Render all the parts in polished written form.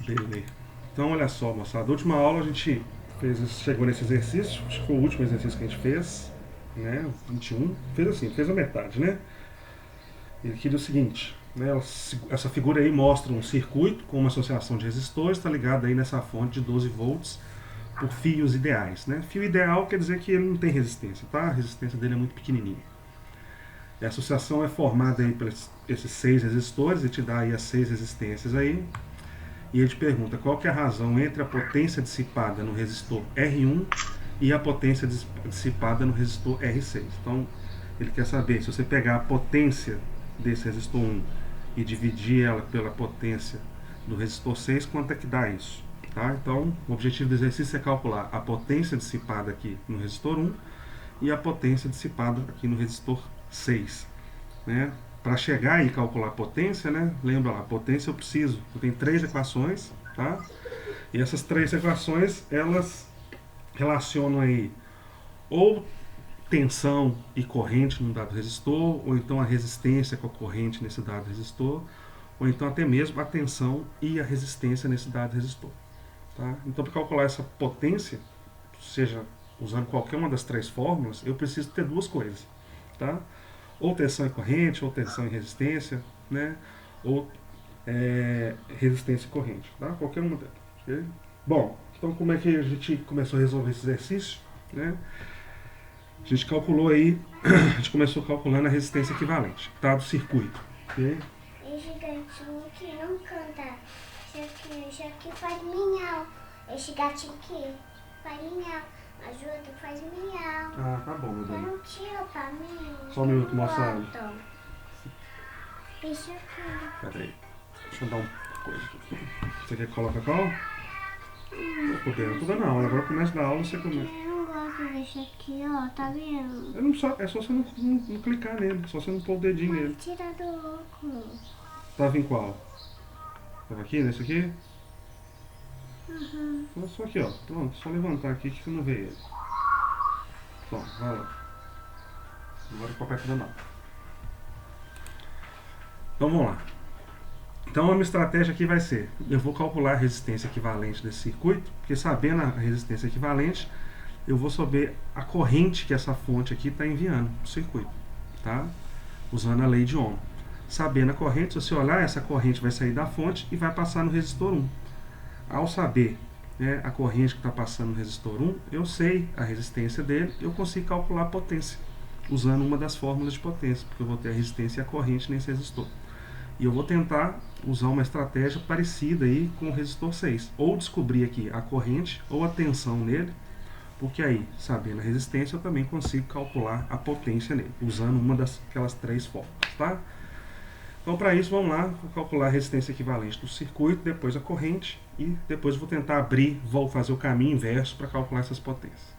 Beleza. Então, olha só, moçada. Da última aula a gente chegou nesse exercício, acho que foi o último exercício que a gente fez, né? 21. Fez assim, fez a metade, né? Ele queria o seguinte, né? Essa figura aí mostra um circuito com uma associação de resistores, está ligado aí nessa fonte de 12 volts por fios ideais, né? Fio ideal quer dizer que ele não tem resistência, tá? A resistência dele é muito pequenininha. E a associação é formada aí por esses 6 resistores, e te dá aí as 6 resistências aí. E ele te pergunta qual que é a razão entre a potência dissipada no resistor R1 e a potência dissipada no resistor R6. Então, ele quer saber, se você pegar a potência desse resistor 1 e dividir ela pela potência do resistor 6, quanto é que dá isso? Tá? Então, o objetivo do exercício é calcular a potência dissipada aqui no resistor 1 e a potência dissipada aqui no resistor 6. Né? Para chegar e calcular a potência, né? Lembra lá, potência eu tenho 3 equações, tá? E essas 3 equações, elas relacionam aí ou tensão e corrente num dado resistor, ou então a resistência com a corrente nesse dado resistor, ou então até mesmo a tensão e a resistência nesse dado resistor. Tá? Então, para calcular essa potência, seja usando qualquer uma das 3 fórmulas, eu preciso ter 2 coisas. Tá? Ou tensão e corrente, ou tensão e resistência, né? Ou resistência e corrente. Tá? Qualquer uma delas. Okay? Bom, então como é que a gente começou a resolver esse exercício? Né? A gente calculou aí, a gente começou calculando a resistência equivalente, tá? Do circuito. Okay? Esse gatinho aqui não canta. Esse aqui faz minhau. Esse gatinho aqui faz minhau. Mas o outro faz minhau. Ah, tá bom, meu Você bem. não tira pra mim. Só um minuto, moça. Esse aqui. Pera aí. Deixa eu dar uma coisa aqui. Você quer que coloque qual? Não tudo não. Agora começa da aula, você começa. Eu não gosto desse aqui, ó. Tá vendo? É só você não clicar nele. Só você não pôr o dedinho Mas nele. tira do óculos. Tava em qual? Tava aqui, nesse aqui? Uhum. Então, só aqui, ó. Pronto, só levantar aqui que você não vê ele. Pronto, vai lá. Agora o papai tá dando. Então vamos lá. Então a minha estratégia aqui vai ser, eu vou calcular a resistência equivalente desse circuito, porque sabendo a resistência equivalente, eu vou saber a corrente que essa fonte aqui está enviando para o circuito, tá? Usando a lei de Ohm. Sabendo a corrente, se você olhar, essa corrente vai sair da fonte e vai passar no resistor 1. Ao saber, né, a corrente que está passando no resistor 1, eu sei a resistência dele, eu consigo calcular a potência, usando uma das fórmulas de potência, porque eu vou ter a resistência e a corrente nesse resistor. E eu vou tentar usar uma estratégia parecida aí com o resistor 6. Ou descobrir aqui a corrente ou a tensão nele, porque aí, sabendo a resistência, eu também consigo calcular a potência nele, usando uma daquelas 3 fórmulas, tá? Então, para isso, vamos lá, vou calcular a resistência equivalente do circuito, depois a corrente, e depois vou tentar abrir, vou fazer o caminho inverso para calcular essas potências.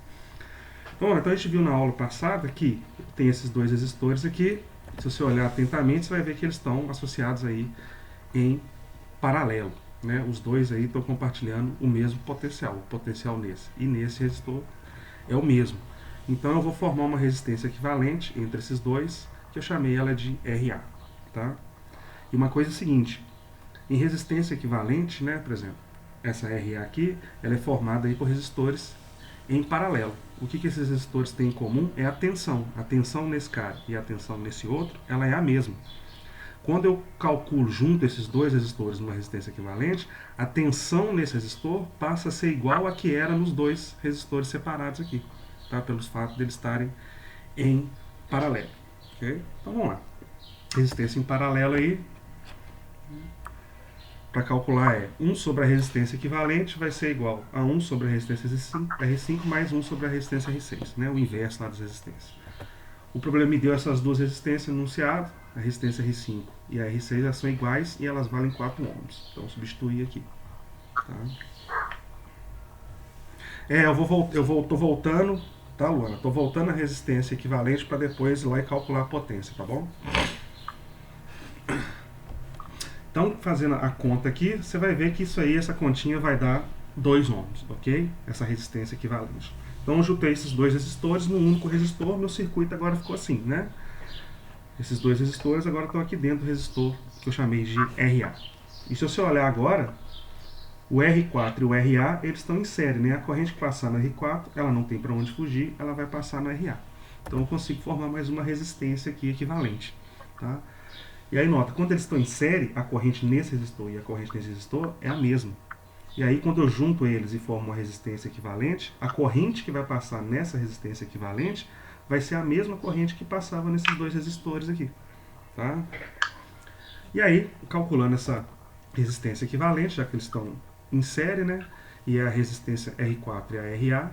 Então, a gente viu na aula passada que tem esses 2 resistores aqui. Se você olhar atentamente, você vai ver que eles estão associados aí em paralelo. Né? Os 2 aí estão compartilhando o mesmo potencial. O potencial nesse e nesse resistor é o mesmo. Então eu vou formar uma resistência equivalente entre esses 2, que eu chamei ela de RA. Tá? E uma coisa é a seguinte, em resistência equivalente, né, por exemplo, essa RA aqui, ela é formada aí por resistores em paralelo. O que esses resistores têm em comum é a tensão. A tensão nesse cara e a tensão nesse outro, ela é a mesma. Quando eu calculo junto esses 2 resistores numa resistência equivalente, a tensão nesse resistor passa a ser igual a que era nos 2 resistores separados aqui, tá? Pelos fatos de eles estarem em paralelo. Okay? Então vamos lá. Resistência em paralelo aí, para calcular é 1 sobre a resistência equivalente vai ser igual a 1 sobre a resistência R5 mais 1 sobre a resistência R6, né? O inverso lá das resistências. O problema me deu essas 2 resistências no enunciado, a resistência R5 e a R6 elas são iguais e elas valem 4 ohms. Então substituir aqui. Tá? Tô voltando, tá, Luana? Tô voltando a resistência equivalente para depois ir lá e calcular a potência, tá bom? Então, fazendo a conta aqui, você vai ver que isso aí, essa continha vai dar 2 ohms, ok? Essa resistência equivalente. Então, eu juntei esses 2 resistores num único resistor, meu circuito agora ficou assim, né? Esses 2 resistores agora estão aqui dentro do resistor que eu chamei de RA. E se você olhar agora, O R4 e o RA, eles estão em série, né? A corrente que passar no R4, ela não tem para onde fugir, ela vai passar no RA. Então eu consigo formar mais uma resistência aqui equivalente, tá? E aí nota, quando eles estão em série, a corrente nesse resistor e a corrente nesse resistor é a mesma. E aí quando eu junto eles e formo uma resistência equivalente, a corrente que vai passar nessa resistência equivalente vai ser a mesma corrente que passava nesses dois resistores aqui, tá? E aí, calculando essa resistência equivalente, já que eles estão em série, né? E a resistência R4 e a RA,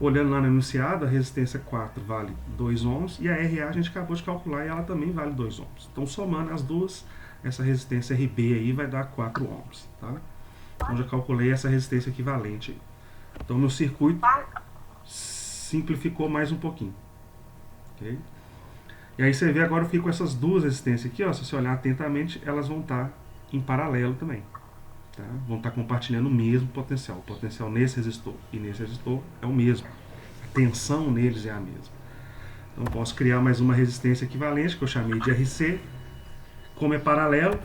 olhando lá no enunciado, a resistência 4 vale 2 ohms e a RA a gente acabou de calcular e ela também vale 2 ohms. Então, somando as duas, essa resistência RB aí vai dar 4 ohms, tá? Então, já calculei essa resistência equivalente aí. Então, meu circuito simplificou mais um pouquinho. Okay? E aí você vê agora eu fico com essas duas resistências aqui, ó, se você olhar atentamente, elas vão estar em paralelo também. Tá? Vão estar compartilhando o mesmo potencial. O potencial nesse resistor e nesse resistor é o mesmo. A tensão neles é a mesma. Então eu posso criar mais uma resistência equivalente, que eu chamei de RC. Como é paralelo,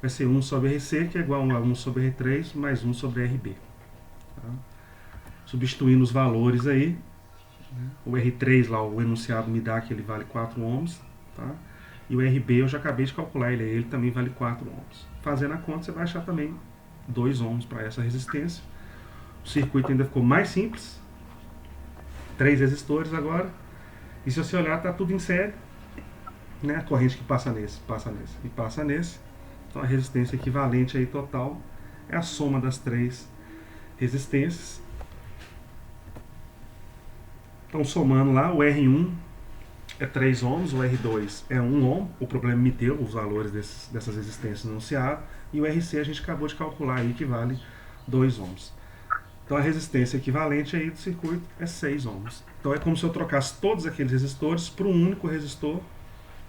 vai ser 1 sobre RC, que é igual a 1 sobre R3 mais 1 sobre RB. Tá? Substituindo os valores aí, o R3 lá, o enunciado me dá que ele vale 4 ohms. Tá? E o RB eu já acabei de calcular, ele também vale 4 ohms. Fazendo a conta, você vai achar também 2 ohms para essa resistência. O circuito ainda ficou mais simples. 3 resistores agora. E se você olhar, está tudo em série. Né? A corrente que passa nesse e passa nesse. Então a resistência equivalente aí total é a soma das 3 resistências. Então somando lá, o R1 é 3 ohms, o R2 é 1 ohm, o problema me deu os valores dessas resistências anunciadas, e o RC a gente acabou de calcular aí que vale 2 ohms. Então a resistência equivalente aí do circuito é 6 ohms. Então é como se eu trocasse todos aqueles resistores para um único resistor,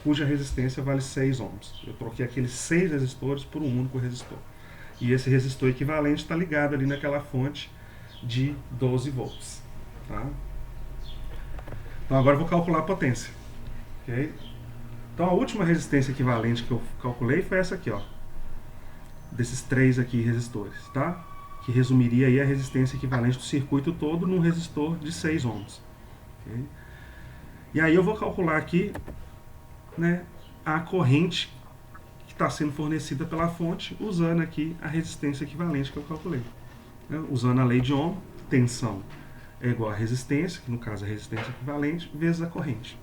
cuja resistência vale 6 ohms. Eu troquei aqueles 6 resistores por um único resistor. E esse resistor equivalente está ligado ali naquela fonte de 12 volts. Tá? Então agora eu vou calcular a potência. Okay? Então a última resistência equivalente que eu calculei foi essa aqui, ó, desses 3 aqui resistores, tá? Que resumiria aí a resistência equivalente do circuito todo num resistor de 6 ohms. Okay? E aí eu vou calcular aqui, né, a corrente que está sendo fornecida pela fonte, usando aqui a resistência equivalente que eu calculei. Né? Usando a lei de Ohm, tensão é igual a resistência, que no caso é a resistência equivalente, vezes a corrente.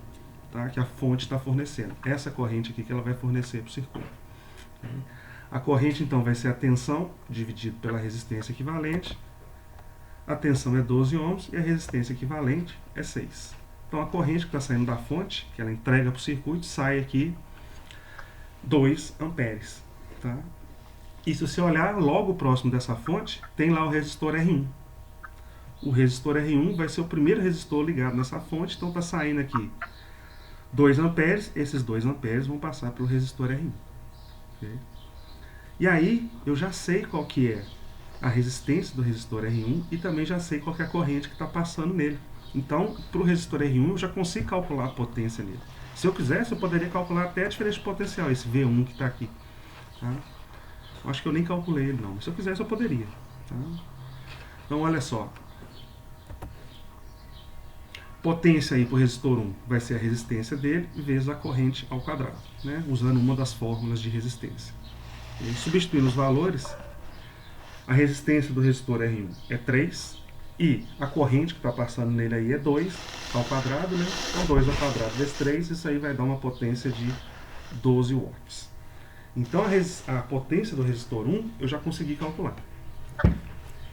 Tá? Que a fonte está fornecendo. Essa corrente aqui que ela vai fornecer para o circuito. A corrente, então, vai ser a tensão dividido pela resistência equivalente. A tensão é 12 ohms e a resistência equivalente é 6. Então, a corrente que está saindo da fonte, que ela entrega para o circuito, sai aqui 2 amperes. Tá? E se você olhar logo próximo dessa fonte, tem lá o resistor R1. O resistor R1 vai ser o primeiro resistor ligado nessa fonte, então está saindo aqui 2 amperes, esses 2 amperes vão passar pelo resistor R1. Okay? E aí, eu já sei qual que é a resistência do resistor R1 e também já sei qual que é a corrente que está passando nele. Então, para o resistor R1, eu já consigo calcular a potência nele. Se eu quisesse, eu poderia calcular até a diferença de potencial, esse V1 que está aqui. Tá? Acho que eu nem calculei ele não, mas se eu quisesse, eu poderia. Tá? Então, olha só. Potência aí para o resistor 1 vai ser a resistência dele vezes a corrente ao quadrado, né? Usando uma das fórmulas de resistência. E substituindo os valores, a resistência do resistor R1 é 3 e a corrente que está passando nele aí é 2 ao quadrado, né? Então 2 ao quadrado vezes 3, isso aí vai dar uma potência de 12 watts. Então a potência do resistor 1 eu já consegui calcular.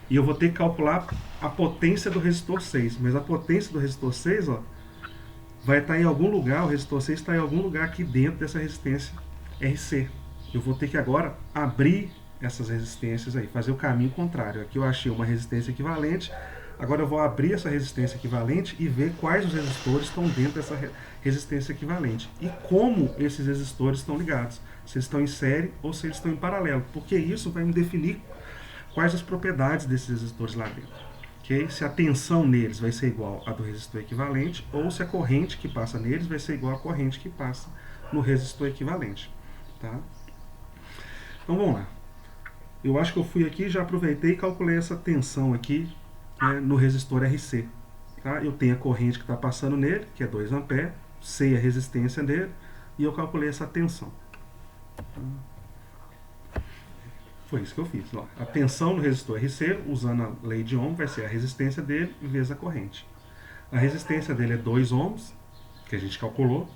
E eu vou ter que calcular a potência do resistor 6. Mas a potência do resistor 6, ó, vai estar em algum lugar, o resistor 6 está em algum lugar aqui dentro dessa resistência RC. Eu vou ter que agora abrir essas resistências aí, fazer o caminho contrário. Aqui eu achei uma resistência equivalente, agora eu vou abrir essa resistência equivalente e ver quais os resistores estão dentro dessa resistência equivalente. E como esses resistores estão ligados. Se eles estão em série ou se eles estão em paralelo. Porque isso vai me definir quais as propriedades desses resistores lá dentro. Okay? Se a tensão neles vai ser igual à do resistor equivalente, ou se a corrente que passa neles vai ser igual à corrente que passa no resistor equivalente. Tá? Então vamos lá. eu acho que eu fui aqui, já aproveitei e calculei essa tensão aqui, né, no resistor RC. Tá? Eu tenho a corrente que está passando nele, que é 2 A, sei a resistência dele, e eu calculei essa tensão. Foi isso que eu fiz. Ó. A tensão no resistor RC, usando a lei de Ohm, vai ser a resistência dele vezes a corrente. A resistência dele é 2 ohms, que a gente calculou,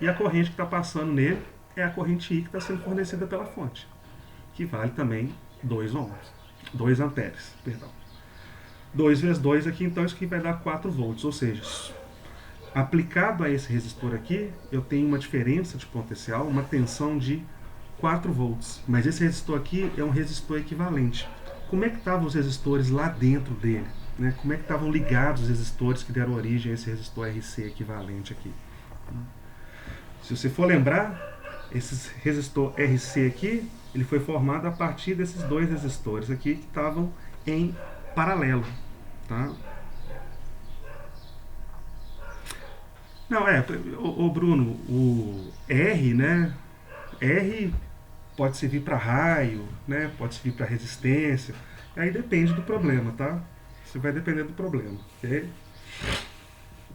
e a corrente que está passando nele é a corrente I que está sendo fornecida pela fonte, que vale também 2 ohms, 2 amperes, perdão. 2 vezes 2 aqui, então isso aqui vai dar 4 volts, ou seja, aplicado a esse resistor aqui, eu tenho uma diferença de potencial, uma tensão de 4 volts, mas esse resistor aqui é um resistor equivalente. Como é que estavam os resistores lá dentro dele? Né? Como é que estavam ligados os resistores que deram origem a esse resistor RC equivalente aqui? Se você for lembrar, esse resistor RC aqui, ele foi formado a partir desses dois resistores aqui que estavam em paralelo. Tá? Não, o Bruno, o R, né? R pode servir para raio, né? Pode servir para resistência. Aí depende do problema, tá? Isso vai depender do problema, ok?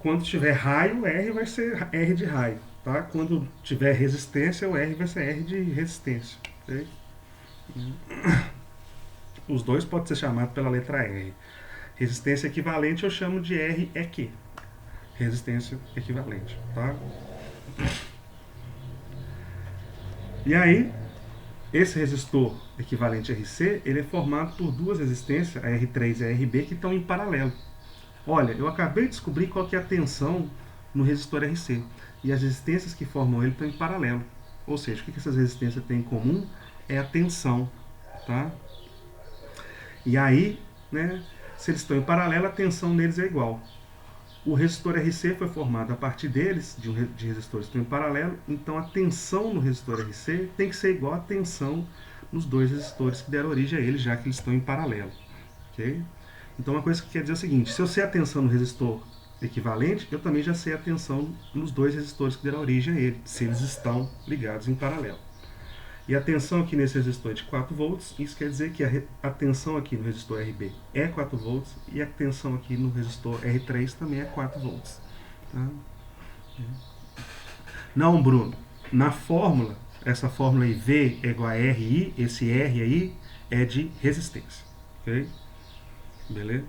Quando tiver raio, R vai ser R de raio, tá? Quando tiver resistência, o R vai ser R de resistência, ok? Os dois podem ser chamados pela letra R. Resistência equivalente eu chamo de REQ. Resistência equivalente, tá? E aí, esse resistor equivalente RC, ele é formado por duas resistências, a R3 e a RB, que estão em paralelo. Olha, eu acabei de descobrir qual que é a tensão no resistor RC. E as resistências que formam ele estão em paralelo. Ou seja, o que essas resistências têm em comum é a tensão, tá? E aí, né, se eles estão em paralelo, a tensão neles é igual. O resistor RC foi formado a partir deles, de resistores que estão em paralelo, então a tensão no resistor RC tem que ser igual à tensão nos dois resistores que deram origem a ele, já que eles estão em paralelo. Okay? Então uma coisa que quer dizer é o seguinte, se eu sei a tensão no resistor equivalente, eu também já sei a tensão nos dois resistores que deram origem a ele, se eles estão ligados em paralelo. E a tensão aqui nesse resistor é de 4 volts, isso quer dizer que a tensão aqui no resistor RB é 4 volts e a tensão aqui no resistor R3 também é 4 volts. Tá? Não, Bruno, na fórmula, essa fórmula aí V é igual a RI, esse R aí é de resistência. Ok? Beleza?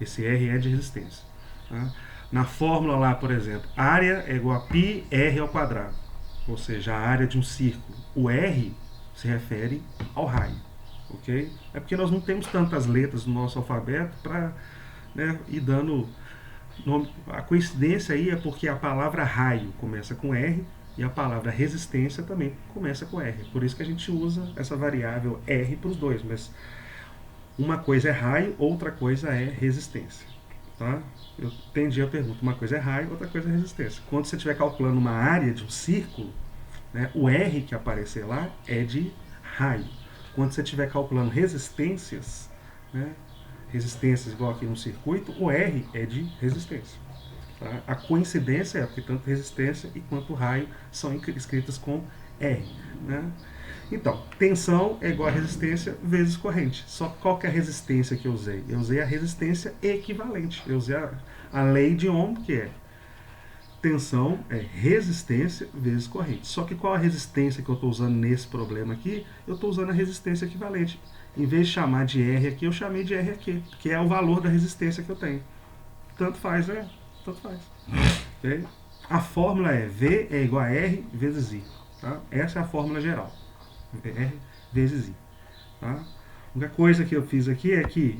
Esse R é de resistência. Tá? Na fórmula lá, por exemplo, área é igual a π R ao quadrado. Ou seja, a área de um círculo. O R se refere ao raio, ok? É porque nós não temos tantas letras no nosso alfabeto para, né, ir dando nome. A coincidência aí é porque a palavra raio começa com R e a palavra resistência também começa com R. Por isso que a gente usa essa variável R para os dois, mas uma coisa é raio, outra coisa é resistência. Tá? Eu entendi a pergunta. Uma coisa é raio, outra coisa é resistência. Quando você estiver calculando uma área de um círculo, né, o R que aparecer lá é de raio. Quando você estiver calculando resistências, né, resistências igual aqui no circuito, o R é de resistência. Tá? A coincidência é porque tanto resistência e quanto raio são escritas com R. Né? Então, tensão é igual a resistência vezes corrente. Só qual que é a resistência que eu usei? Eu usei a resistência equivalente. Eu usei a lei de Ohm, que é tensão é resistência vezes corrente. Só que qual a resistência que eu estou usando nesse problema aqui? Eu estou usando a resistência equivalente. Em vez de chamar de R aqui, eu chamei de R aqui, que é o valor da resistência que eu tenho. Tanto faz, né? Tanto faz. Okay? A fórmula é V é igual a R vezes I. Tá? Essa é a fórmula geral. R vezes I. Tá? A única coisa que eu fiz aqui é que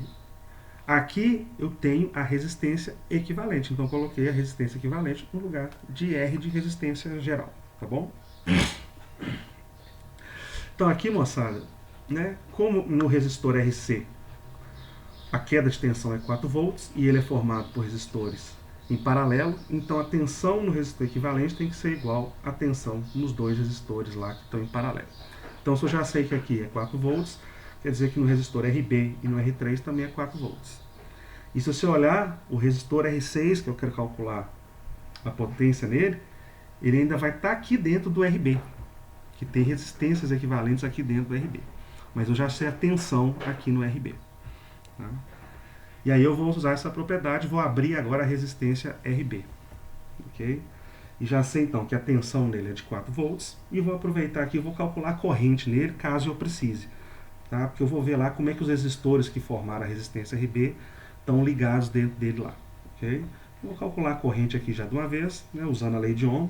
aqui eu tenho a resistência equivalente. Então eu coloquei a resistência equivalente no lugar de R de resistência geral. Tá bom? Então aqui, moçada, né, como no resistor RC a queda de tensão é 4 volts e ele é formado por resistores em paralelo, então a tensão no resistor equivalente tem que ser igual à tensão nos dois resistores lá que estão em paralelo. Então, se eu já sei que aqui é 4 volts, quer dizer que no resistor RB e no R3 também é 4 volts. E se você olhar o resistor R6, que eu quero calcular a potência nele, ele ainda vai estar aqui dentro do RB, que tem resistências equivalentes aqui dentro do RB. mas eu já sei a tensão aqui no RB. Tá? E aí eu vou usar essa propriedade, vou abrir agora a resistência RB. Ok? E já sei então que a tensão nele é de 4 volts, e vou aproveitar aqui e vou calcular a corrente nele, caso eu precise. Tá? Porque eu vou ver lá como é que os resistores que formaram a resistência RB estão ligados dentro dele lá. Ok? Vou calcular a corrente aqui já de uma vez, né, usando a lei de Ohm.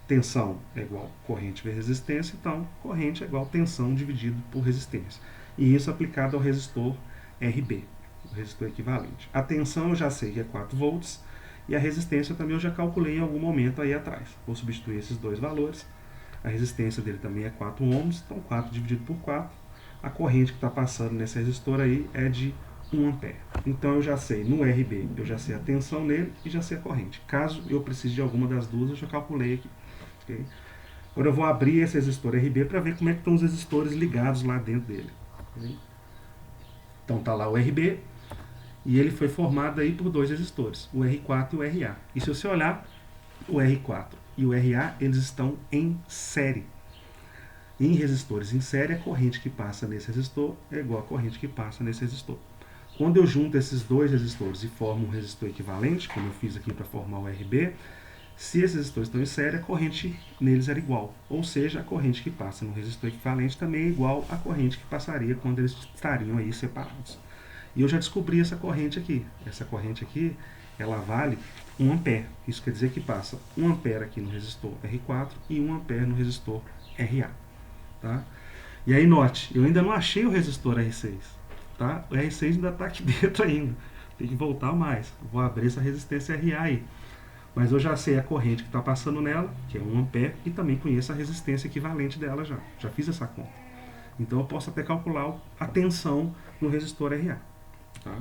Tensão é igual corrente vezes resistência, então corrente é igual tensão dividido por resistência. E isso aplicado ao resistor RB, o resistor equivalente. A tensão eu já sei que é 4 volts, e a resistência também eu já calculei em algum momento aí atrás. Vou substituir esses dois valores. A resistência dele também é 4 ohms, então 4 dividido por 4. A corrente que está passando nesse resistor aí é de 1 ampere. Então eu já sei, no RB, eu já sei a tensão nele e já sei a corrente. Caso eu precise de alguma das duas, eu já calculei aqui. Okay? Agora eu vou abrir esse resistor RB para ver como é que estão os resistores ligados lá dentro dele. Okay? Então está lá o RB, e ele foi formado aí por dois resistores, o R4 e o RA. E se você olhar, o R4 e o RA, eles estão em série. Em resistores em série, a corrente que passa nesse resistor é igual à corrente que passa nesse resistor. Quando eu junto esses dois resistores e formo um resistor equivalente, como eu fiz aqui para formar o RB, se esses resistores estão em série, a corrente neles era igual. Ou seja, a corrente que passa no resistor equivalente também é igual à corrente que passaria quando eles estariam aí separados. E eu já descobri essa corrente aqui. Essa corrente aqui, ela vale 1 ampere. Isso quer dizer que passa 1 ampere aqui no resistor R4 e 1 ampere no resistor RA. Tá? E aí note, eu ainda não achei o resistor R6. Tá? O R6 ainda está aqui dentro ainda. Tem que voltar mais. Vou abrir essa resistência RA aí. Mas eu já sei a corrente que está passando nela, que é 1 ampere, e também conheço a resistência equivalente dela já. Já fiz essa conta. Então eu posso até calcular a tensão no resistor RA. Tá?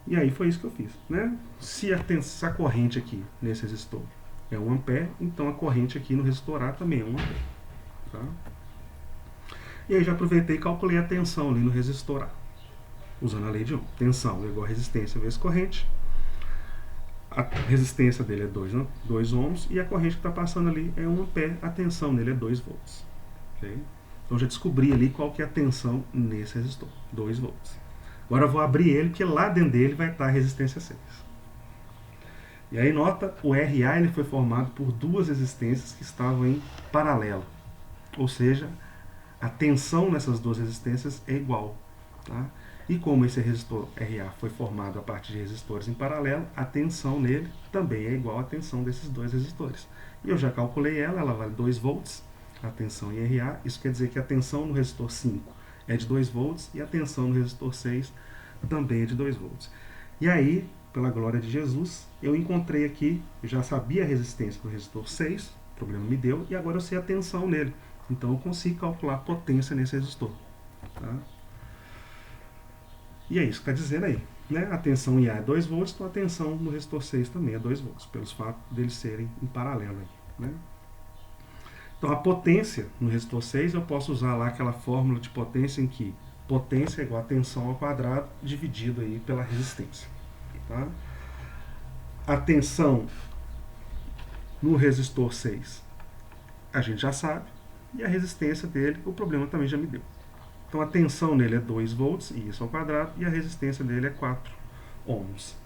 E aí foi isso que eu fiz. Né? Se a corrente aqui nesse resistor é 1 ampere, então a corrente aqui no resistor A também é 1 ampere. Tá? E aí já aproveitei e calculei a tensão ali no resistor A, usando a lei de Ohm. Tensão é igual a resistência vezes corrente. A resistência dele é 2 ohms e a corrente que está passando ali é 1 ampere, a tensão nele é 2 volts. Okay? Então já descobri ali qual que é a tensão nesse resistor, 2 volts. Agora eu vou abrir ele, porque lá dentro dele vai estar a resistência 6. E aí nota, o RA ele foi formado por duas resistências que estavam em paralelo. Ou seja, a tensão nessas duas resistências é igual. Tá? E como esse resistor RA foi formado a partir de resistores em paralelo, a tensão nele também é igual à tensão desses dois resistores. E eu já calculei ela vale 2 volts, a tensão em RA. Isso quer dizer que a tensão no resistor 5 é de 2 volts e a tensão no resistor 6 também é de 2 volts. E aí, pela glória de Jesus, eu encontrei aqui, eu já sabia a resistência do resistor 6, o problema me deu, e agora eu sei a tensão nele. Então eu consigo calcular a potência nesse resistor. Tá? E é isso que está dizendo aí. Né? A tensão em A é 2 volts, então a tensão no resistor 6 também é 2 volts, pelos fatos deles serem em paralelo. Aí, né? Então a potência no resistor 6 eu posso usar lá aquela fórmula de potência em que potência é igual a tensão ao quadrado dividido aí pela resistência. Tá? A tensão no resistor 6 a gente já sabe, e a resistência dele, o problema também já me deu. Então a tensão nele é 2 volts, e isso ao quadrado, e a resistência dele é 4 ohms.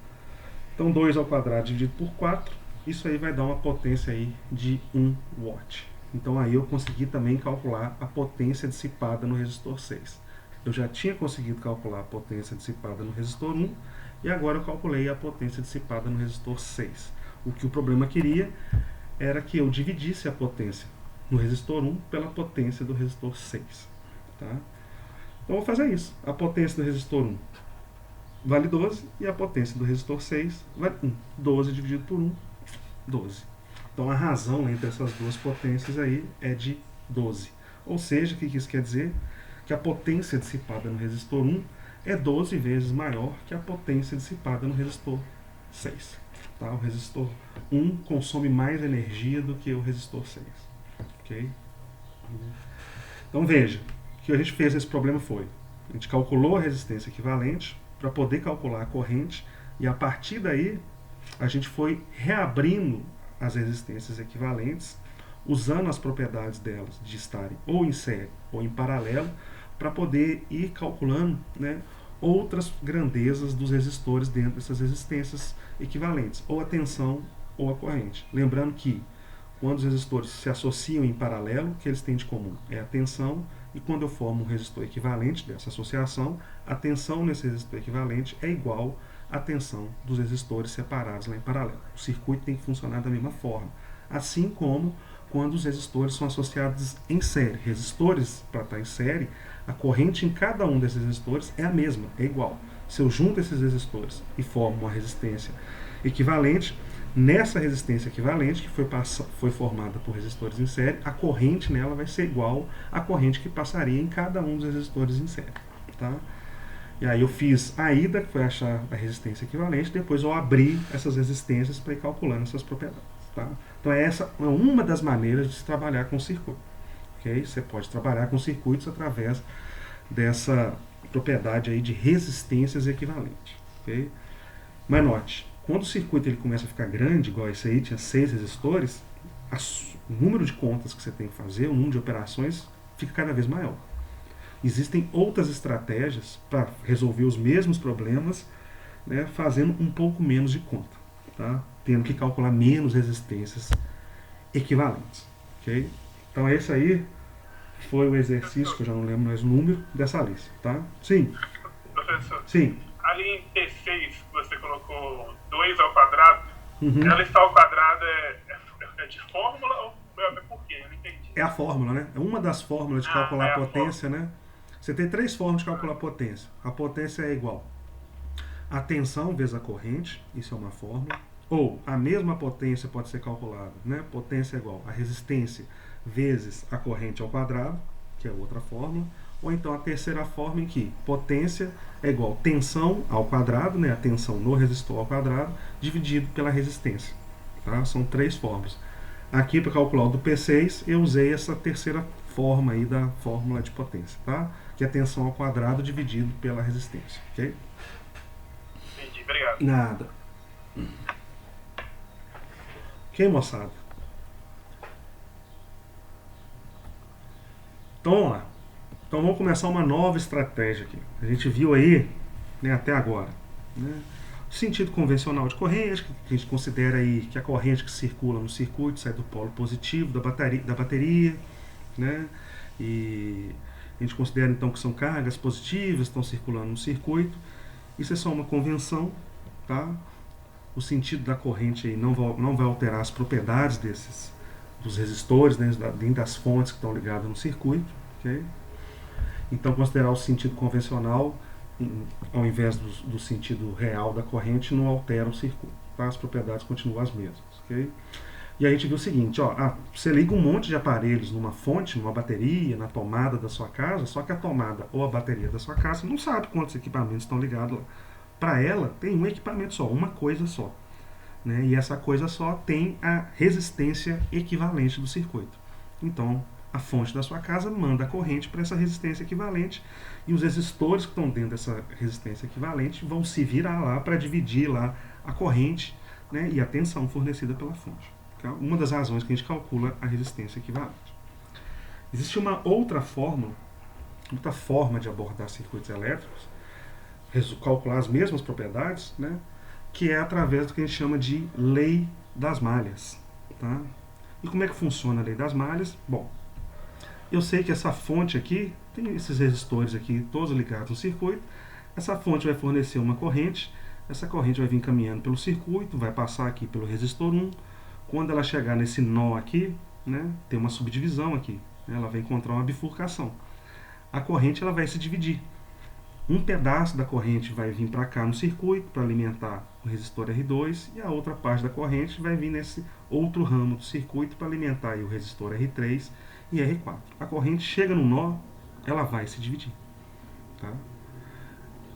Então 2 ao quadrado dividido por 4, isso aí vai dar uma potência aí de 1 watt. Então aí eu consegui também calcular a potência dissipada no resistor 6. Eu já tinha conseguido calcular a potência dissipada no resistor 1, e agora eu calculei a potência dissipada no resistor 6. O que o problema queria era que eu dividisse a potência no resistor 1 pela potência do resistor 6. Tá? Então eu vou fazer isso. A potência do resistor 1 vale 12 e a potência do resistor 6 vale 1. 12 dividido por 1, 12. Então a razão entre essas duas potências aí é de 12. Ou seja, o que isso quer dizer? Que a potência dissipada no resistor 1 é 12 vezes maior que a potência dissipada no resistor 6. Tá? O resistor 1 consome mais energia do que o resistor 6. Okay? Então veja, o que a gente fez nesse problema foi, a gente calculou a resistência equivalente para poder calcular a corrente, e a partir daí a gente foi reabrindo as resistências equivalentes, usando as propriedades delas de estarem ou em série ou em paralelo, para poder ir calculando, né, outras grandezas dos resistores dentro dessas resistências equivalentes, ou a tensão ou a corrente. Lembrando que quando os resistores se associam em paralelo, o que eles têm de comum é a tensão, e quando eu formo um resistor equivalente dessa associação, a tensão nesse resistor equivalente é igual à tensão dos resistores separados lá em paralelo. O circuito tem que funcionar da mesma forma, assim como quando os resistores são associados em série. Resistores, para estar em série, a corrente em cada um desses resistores é a mesma, é igual. Se eu junto esses resistores e formo uma resistência equivalente, nessa resistência equivalente, que foi formada por resistores em série, a corrente nela vai ser igual à corrente que passaria em cada um dos resistores em série. Tá? E aí eu fiz a ida, que foi achar a resistência equivalente, depois eu abri essas resistências para ir calculando essas propriedades. Tá? Então essa é uma das maneiras de se trabalhar com circuito. Okay? Você pode trabalhar com circuitos através dessa propriedade aí de resistências equivalentes. Okay? Mas note, quando o circuito ele começa a ficar grande, igual esse aí, tinha 6 resistores, o número de contas que você tem que fazer, o número de operações, fica cada vez maior. Existem outras estratégias para resolver os mesmos problemas, né, fazendo um pouco menos de conta, tá? Tendo que calcular menos resistências equivalentes. Okay? Então esse aí foi o exercício, que eu já não lembro mais o número, dessa lista. Tá? Sim. Professor, sim. Ali em T6 você colocou 2 ao quadrado, Uhum. ela está ao quadrado é de fórmula ou é por quê? Eu não entendi. É a fórmula, né? É uma das fórmulas de calcular a potência, né? Você tem 3 formas de calcular a potência. A potência é igual a tensão vezes a corrente, isso é uma fórmula. Ou a mesma potência pode ser calculada, né? Potência é igual a resistência vezes a corrente ao quadrado, que é outra fórmula. Ou então a terceira forma em que potência é igual a tensão ao quadrado, né? A tensão no resistor ao quadrado, dividido pela resistência. Tá? São 3 fórmulas. Aqui, para calcular o do P6, eu usei essa terceira forma aí da fórmula de potência, tá? Que é tensão ao quadrado dividido pela resistência, ok? Entendi, obrigado. Nada. Ok, moçada? Então, vamos lá. Então, vamos começar uma nova estratégia aqui. A gente viu aí, né, até agora, né? Sentido convencional de corrente, que a gente considera aí que a corrente que circula no circuito sai do polo positivo da bateria, né? E a gente considera então que são cargas positivas que estão circulando no circuito. Isso é só uma convenção, tá? O sentido da corrente aí não vai alterar as propriedades dos resistores dentro das fontes que estão ligadas no circuito, ok? Então considerar o sentido convencional ao invés do sentido real da corrente não altera o circuito, tá? As propriedades continuam as mesmas, ok? E a gente viu o seguinte, ó, você liga um monte de aparelhos numa fonte, numa bateria, na tomada da sua casa, só que a tomada ou a bateria da sua casa não sabe quantos equipamentos estão ligados lá. Para ela, tem um equipamento só, uma coisa só, né? E essa coisa só tem a resistência equivalente do circuito. Então, a fonte da sua casa manda a corrente para essa resistência equivalente e os resistores que estão dentro dessa resistência equivalente vão se virar lá para dividir lá a corrente, né, e a tensão fornecida pela fonte. Tá? Uma das razões que a gente calcula a resistência equivalente. Existe uma outra forma de abordar circuitos elétricos, calcular as mesmas propriedades, né, que é através do que a gente chama de lei das malhas. Tá? E como é que funciona a lei das malhas? Bom, eu sei que essa fonte aqui, tem esses resistores aqui todos ligados no circuito, essa fonte vai fornecer uma corrente, essa corrente vai vir caminhando pelo circuito, vai passar aqui pelo resistor 1, quando ela chegar nesse nó aqui, né, tem uma subdivisão aqui, né, ela vai encontrar uma bifurcação. A corrente ela vai se dividir. Um pedaço da corrente vai vir para cá no circuito para alimentar o resistor R2 e a outra parte da corrente vai vir nesse outro ramo do circuito para alimentar aí o resistor R3 e R4. A corrente chega no nó, ela vai se dividir. Tá?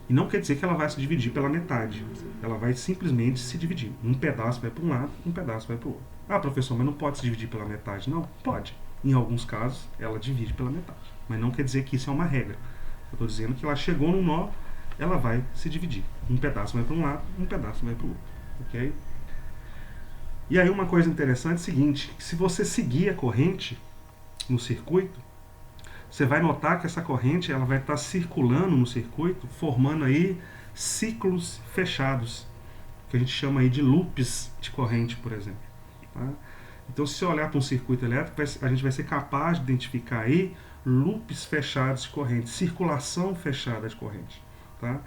E não quer dizer que ela vai se dividir pela metade. Ela vai simplesmente se dividir. Um pedaço vai para um lado, um pedaço vai para o outro. Ah, professor, mas não pode se dividir pela metade? Não, pode. Em alguns casos, ela divide pela metade. Mas não quer dizer que isso é uma regra. Eu estou dizendo que ela chegou no nó, ela vai se dividir. Um pedaço vai para um lado, um pedaço vai para o outro. Ok? E aí uma coisa interessante é o seguinte, que se você seguir a corrente no circuito, você vai notar que essa corrente ela vai estar circulando no circuito, formando aí ciclos fechados, que a gente chama aí de loops de corrente, por exemplo. Tá? Então, se você olhar para um circuito elétrico, a gente vai ser capaz de identificar aí loops fechados de corrente, circulação fechada de corrente. Tá?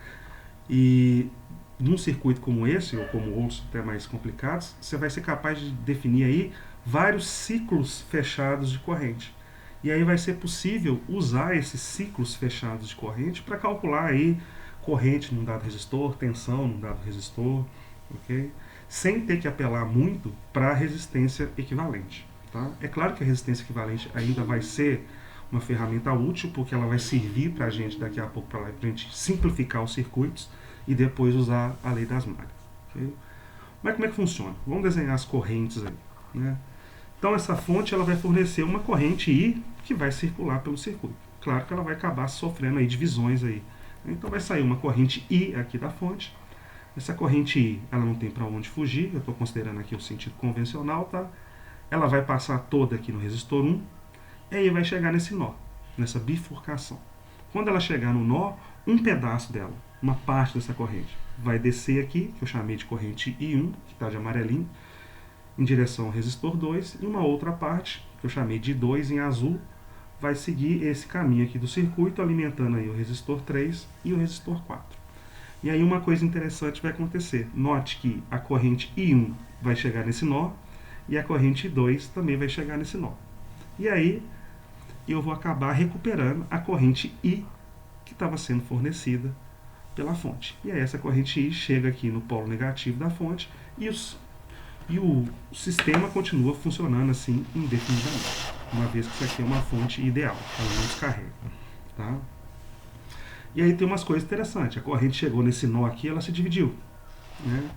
E num circuito como esse, ou como outros até mais complicados, você vai ser capaz de definir aí vários ciclos fechados de corrente. E aí vai ser possível usar esses ciclos fechados de corrente para calcular aí corrente num dado resistor, tensão num dado resistor, ok? Sem ter que apelar muito para a resistência equivalente. Tá? É claro que a resistência equivalente ainda vai ser uma ferramenta útil, porque ela vai servir para a gente daqui a pouco, para a gente simplificar os circuitos e depois usar a lei das malhas. Okay? Mas como é que funciona? Vamos desenhar as correntes aí. Né? Então essa fonte ela vai fornecer uma corrente I que vai circular pelo circuito. Claro que ela vai acabar sofrendo aí divisões aí. Então vai sair uma corrente I aqui da fonte. Essa corrente I, ela não tem para onde fugir, eu estou considerando aqui o sentido convencional, tá? Ela vai passar toda aqui no resistor 1, e aí vai chegar nesse nó, nessa bifurcação. Quando ela chegar no nó, um pedaço dela, uma parte dessa corrente, vai descer aqui, que eu chamei de corrente I1, que está de amarelinho, em direção ao resistor 2, e uma outra parte, que eu chamei de 2 em azul, vai seguir esse caminho aqui do circuito, alimentando aí o resistor 3 e o resistor 4. E aí uma coisa interessante vai acontecer. Note que a corrente I1 vai chegar nesse nó e a corrente I2 também vai chegar nesse nó. E aí eu vou acabar recuperando a corrente I que estava sendo fornecida pela fonte. E aí essa corrente I chega aqui no polo negativo da fonte e o sistema continua funcionando assim indefinidamente, uma vez que isso aqui é uma fonte ideal, ela não descarrega. Tá? E aí tem umas coisas interessantes. A corrente chegou nesse nó aqui, ela se dividiu. Né?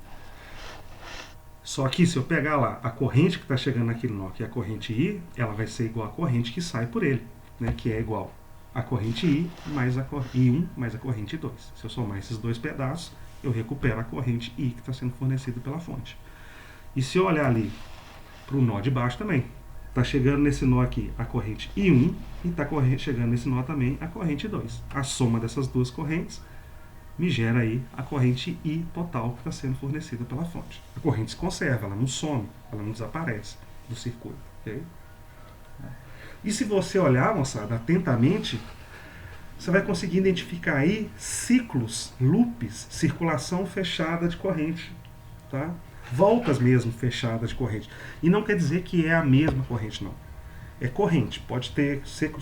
Só que se eu pegar lá a corrente que está chegando naquele nó, que é a corrente I, ela vai ser igual à corrente que sai por ele, né? Que é igual a corrente I mais a I1 mais a corrente I2. Se eu somar esses dois pedaços, eu recupero a corrente I que está sendo fornecida pela fonte. E se eu olhar ali para o nó de baixo também, está chegando nesse nó aqui a corrente I1 e está chegando nesse nó também a corrente I2. A soma dessas duas correntes me gera aí a corrente I total que está sendo fornecida pela fonte. A corrente se conserva, ela não some, ela não desaparece do circuito. Okay? E se você olhar, moçada, atentamente, você vai conseguir identificar aí ciclos, loops, circulação fechada de corrente. Tá? Voltas mesmo fechadas de corrente. E não quer dizer que é a mesma corrente, não. É corrente, pode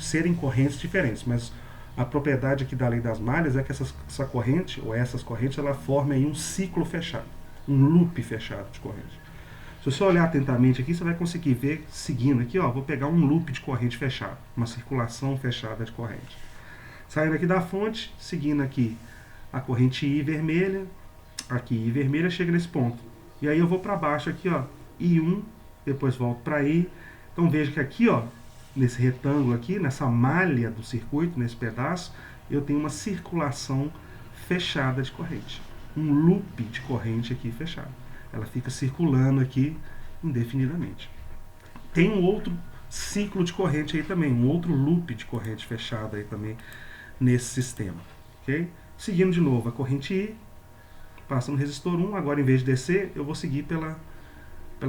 serem correntes diferentes, mas a propriedade aqui da lei das malhas é que essa corrente, ou essas correntes, ela forma aí um ciclo fechado, um loop fechado de corrente. Se você olhar atentamente aqui, você vai conseguir ver, seguindo aqui, ó, vou pegar um loop de corrente fechado, uma circulação fechada de corrente. Saindo aqui da fonte, seguindo aqui a corrente I vermelha, aqui I vermelha, chega nesse ponto. E aí eu vou para baixo aqui, ó, I1, depois volto para I. Então veja que aqui, ó, nesse retângulo aqui, nessa malha do circuito, nesse pedaço, eu tenho uma circulação fechada de corrente. Um loop de corrente aqui fechado. Ela fica circulando aqui indefinidamente. Tem um outro ciclo de corrente aí também, um outro loop de corrente fechada aí também nesse sistema. Okay? Seguindo de novo a corrente I, passa no resistor 1, agora em vez de descer, eu vou seguir pela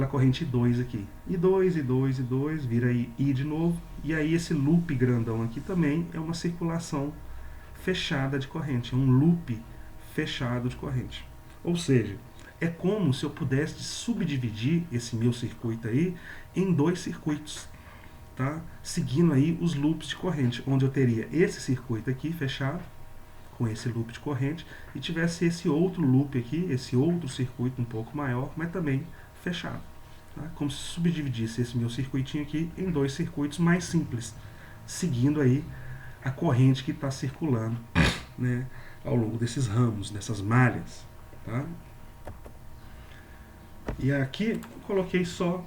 corrente I2 aqui. I2, I2, I2, vira I de novo. E aí esse loop grandão aqui também é uma circulação fechada de corrente. É um loop fechado de corrente. Ou seja, é como se eu pudesse subdividir esse meu circuito aí em dois circuitos. Tá? Seguindo aí os loops de corrente. Onde eu teria esse circuito aqui fechado, com esse loop de corrente, e tivesse esse outro loop aqui, esse outro circuito um pouco maior, mas também fechado. Tá? Como se subdividisse esse meu circuitinho aqui em dois circuitos mais simples, seguindo aí a corrente que está circulando, né, ao longo desses ramos, dessas malhas. Tá? E aqui eu coloquei só,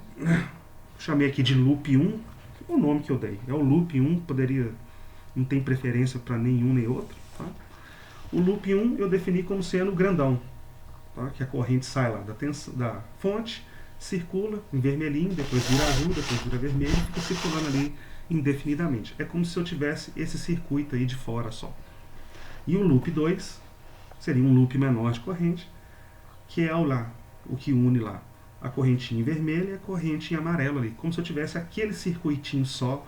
chamei aqui de loop 1, o nome que eu dei. É o loop 1, não tem preferência para nenhum nem outro. Tá? O loop 1 eu defini como sendo grandão, tá? Que a corrente sai lá da fonte, circula em vermelhinho, depois vira azul, depois vira vermelho, e fica circulando ali indefinidamente. É como se eu tivesse esse circuito aí de fora só. E o loop 2 seria um loop menor de corrente, que é o que une lá a correntinha em vermelho e a corrente em amarelo ali, como se eu tivesse aquele circuitinho só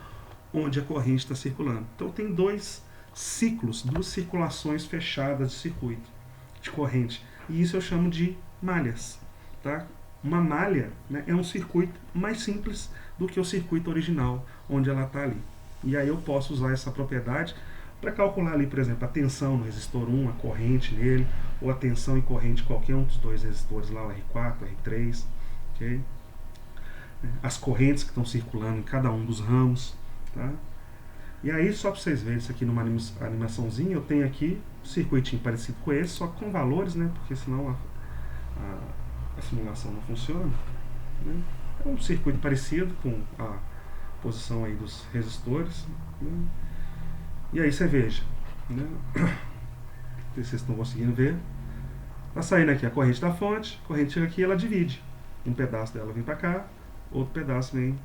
onde a corrente está circulando. Então tem dois ciclos, duas circulações fechadas de circuito, de corrente. E isso eu chamo de malhas. Tá? Uma malha, né, é um circuito mais simples do que o circuito original, onde ela está ali. E aí eu posso usar essa propriedade para calcular ali, por exemplo, a tensão no resistor 1, a corrente nele, ou a tensão e corrente em qualquer um dos dois resistores lá, o R4, o R3. Okay? As correntes que estão circulando em cada um dos ramos. Tá? E aí, só para vocês verem isso aqui numa animaçãozinha, eu tenho aqui um circuitinho parecido com esse, só com valores, né? Porque senão a simulação não funciona. Né? É um circuito parecido com a posição aí dos resistores. Né? E aí você veja, né? Não sei se vocês estão conseguindo ver. Está saindo aqui a corrente da fonte, a corrente chega aqui e ela divide. Um pedaço dela vem para cá, outro pedaço vem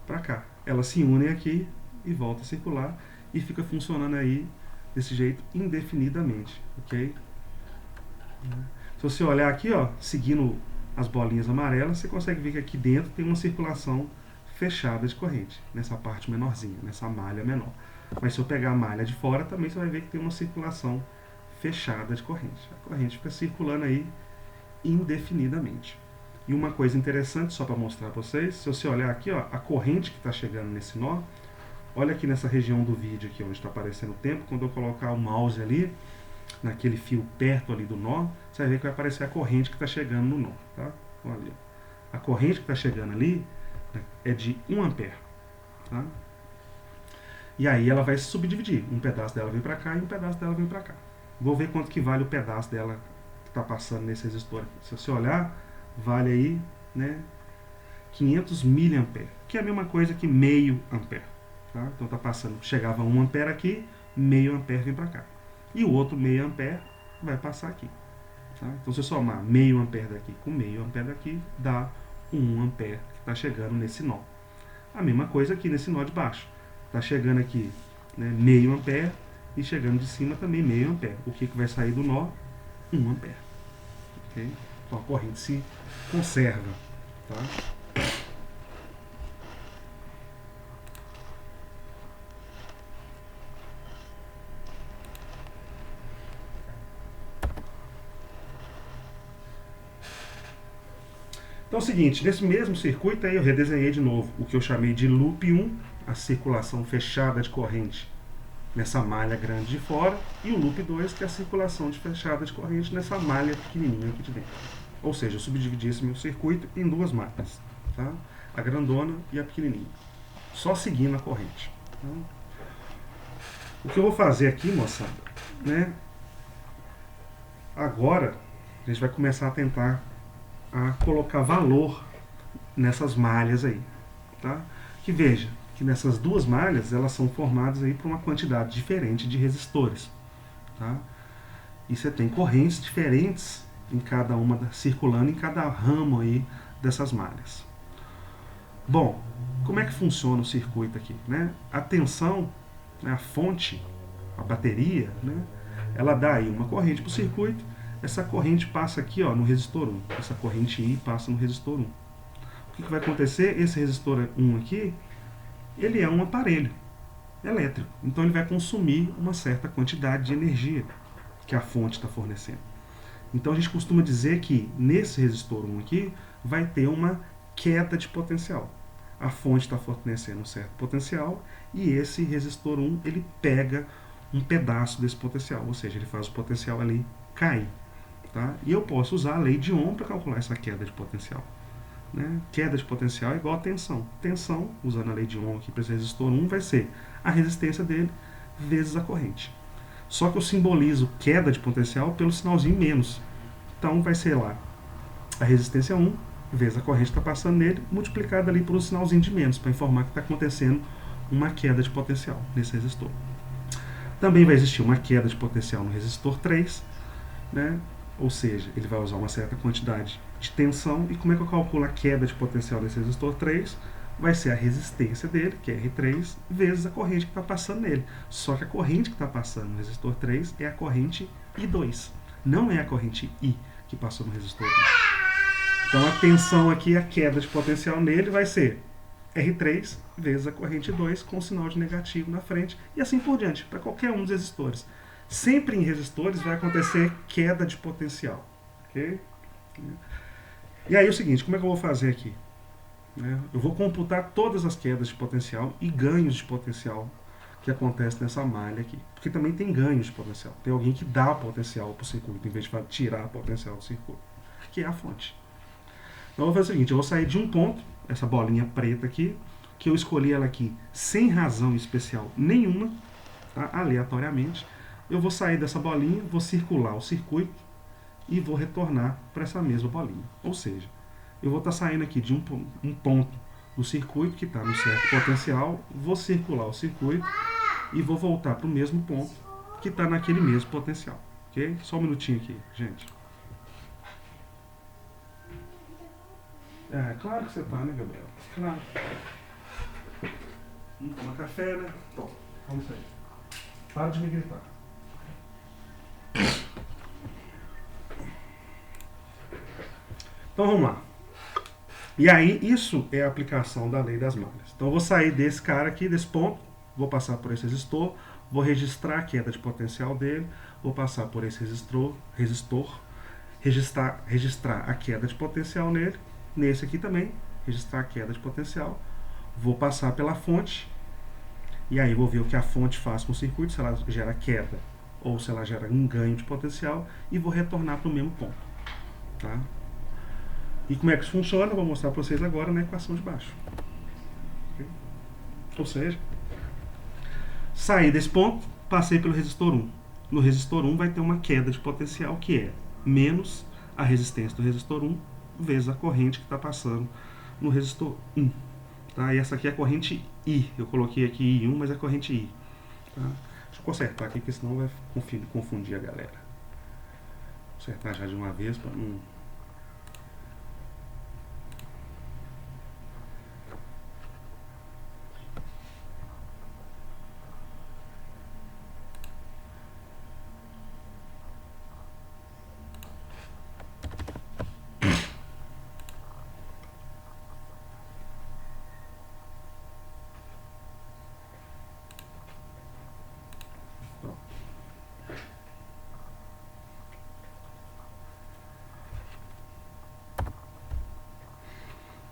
para cá. Elas se unem aqui e volta a circular e fica funcionando aí desse jeito indefinidamente, ok? Se você olhar aqui, ó, seguindo as bolinhas amarelas, você consegue ver que aqui dentro tem uma circulação fechada de corrente, nessa parte menorzinha, nessa malha menor. Mas se eu pegar a malha de fora, também você vai ver que tem uma circulação fechada de corrente. A corrente fica circulando aí indefinidamente. E uma coisa interessante, só para mostrar para vocês, se você olhar aqui, ó, a corrente que está chegando nesse nó, olha aqui nessa região do vídeo aqui, onde está aparecendo o tempo, quando eu colocar o mouse ali, naquele fio perto ali do nó, você vai ver que vai aparecer a corrente que está chegando no nó. Tá? Então, ali, ó. A corrente que está chegando ali é de 1 ampere. Tá? E aí ela vai se subdividir. Um pedaço dela vem para cá e um pedaço dela vem para cá. Vou ver quanto que vale o pedaço dela que está passando nesse resistor aqui. Se você olhar, vale aí, né, 500 miliamperes, que é a mesma coisa que meio ampere. Tá? Então está passando, chegava 1 ampere aqui, meio ampere vem para cá. E o outro meio ampere vai passar aqui. Tá? Então se eu somar meio ampere daqui com meio ampere daqui, dá 1 ampere que está chegando nesse nó. A mesma coisa aqui nesse nó de baixo. Está chegando aqui, né, meio ampere e chegando de cima também meio ampere. O que vai sair do nó? 1 ampere. Okay? Então a corrente se conserva. Tá? Então é o seguinte, nesse mesmo circuito aí eu redesenhei de novo o que eu chamei de loop 1, a circulação fechada de corrente nessa malha grande de fora, e o loop 2, que é a circulação fechada de corrente nessa malha pequenininha aqui de dentro. Ou seja, eu subdividi esse meu circuito em duas malhas, tá? A grandona e a pequenininha, só seguindo a corrente. Tá? O que eu vou fazer aqui, moçada, né? Agora a gente vai começar a tentar colocar valor nessas malhas aí, tá? Que veja que nessas duas malhas elas são formadas aí por uma quantidade diferente de resistores, tá? E você tem correntes diferentes em cada uma, circulando em cada ramo aí dessas malhas. Bom, como é que funciona o circuito aqui, né? A tensão, né, a fonte, a bateria, né, ela dá aí uma corrente para o circuito. Essa corrente passa aqui, ó, no resistor 1. Essa corrente I passa no resistor 1. O que vai acontecer? Esse resistor 1 aqui, ele é um aparelho elétrico. Então ele vai consumir uma certa quantidade de energia que a fonte está fornecendo. Então a gente costuma dizer que nesse resistor 1 aqui vai ter uma queda de potencial. A fonte está fornecendo um certo potencial e esse resistor 1 ele pega um pedaço desse potencial, ou seja, ele faz o potencial ali cair. Tá? E eu posso usar a lei de Ohm para calcular essa queda de potencial. Né? Queda de potencial é igual a tensão. Tensão, usando a lei de Ohm aqui para esse resistor 1, vai ser a resistência dele vezes a corrente. Só que eu simbolizo queda de potencial pelo sinalzinho menos. Então vai ser lá a resistência 1 vezes a corrente que está passando nele, multiplicada ali por um sinalzinho de menos, para informar que está acontecendo uma queda de potencial nesse resistor. Também vai existir uma queda de potencial no resistor 3, né? Ou seja, ele vai usar uma certa quantidade de tensão. E como é que eu calculo a queda de potencial nesse resistor 3? vai ser a resistência dele, que é R3, vezes a corrente que está passando nele. Só que a corrente que está passando no resistor 3 é a corrente I2, não é a corrente I que passou no resistor 3. Então a tensão aqui, a queda de potencial nele vai ser R3 vezes a corrente 2 com sinal de negativo na frente e assim por diante, para qualquer um dos resistores. Sempre em resistores vai acontecer queda de potencial. Okay? E aí é o seguinte, como é que eu vou fazer aqui? Eu vou computar todas as quedas de potencial e ganhos de potencial que acontecem nessa malha aqui. Porque também tem ganhos de potencial. Tem alguém que dá potencial para o circuito, em vez de tirar potencial do circuito, que é a fonte. Então eu vou fazer o seguinte, eu vou sair de um ponto, essa bolinha preta aqui, que eu escolhi ela aqui sem razão especial nenhuma, tá? Aleatoriamente. Eu vou sair dessa bolinha, vou circular o circuito e vou retornar para essa mesma bolinha. Ou seja, eu vou estar saindo aqui de um ponto do circuito que está no certo potencial, vou circular o circuito e vou voltar para o mesmo ponto que está naquele mesmo potencial. Ok? Só um minutinho aqui, gente. Claro que você tá, né, Gabriel? Claro. Vamos tomar café, né? Bom, vamos sair. Para de me gritar. Então vamos lá. E aí, isso é a aplicação da lei das malhas. Então eu vou sair desse cara aqui, desse ponto, vou passar por esse resistor, vou registrar a queda de potencial dele, vou passar por esse resistor, registrar a queda de potencial nele, nesse aqui também, registrar a queda de potencial, vou passar pela fonte, e aí vou ver o que a fonte faz com o circuito, se ela gera queda ou se ela gera um ganho de potencial, e vou retornar para o mesmo ponto. Tá? E como é que isso funciona? Eu vou mostrar para vocês agora na equação de baixo. Okay? Ou seja, saí desse ponto, passei pelo resistor 1. No resistor 1 vai ter uma queda de potencial que é menos a resistência do resistor 1 vezes a corrente que está passando no resistor 1. Tá? E essa aqui é a corrente I. Eu coloquei aqui I1, mas é a corrente I. Tá? Deixa eu consertar aqui, porque senão vai confundir a galera. Vou consertar já de uma vez para não...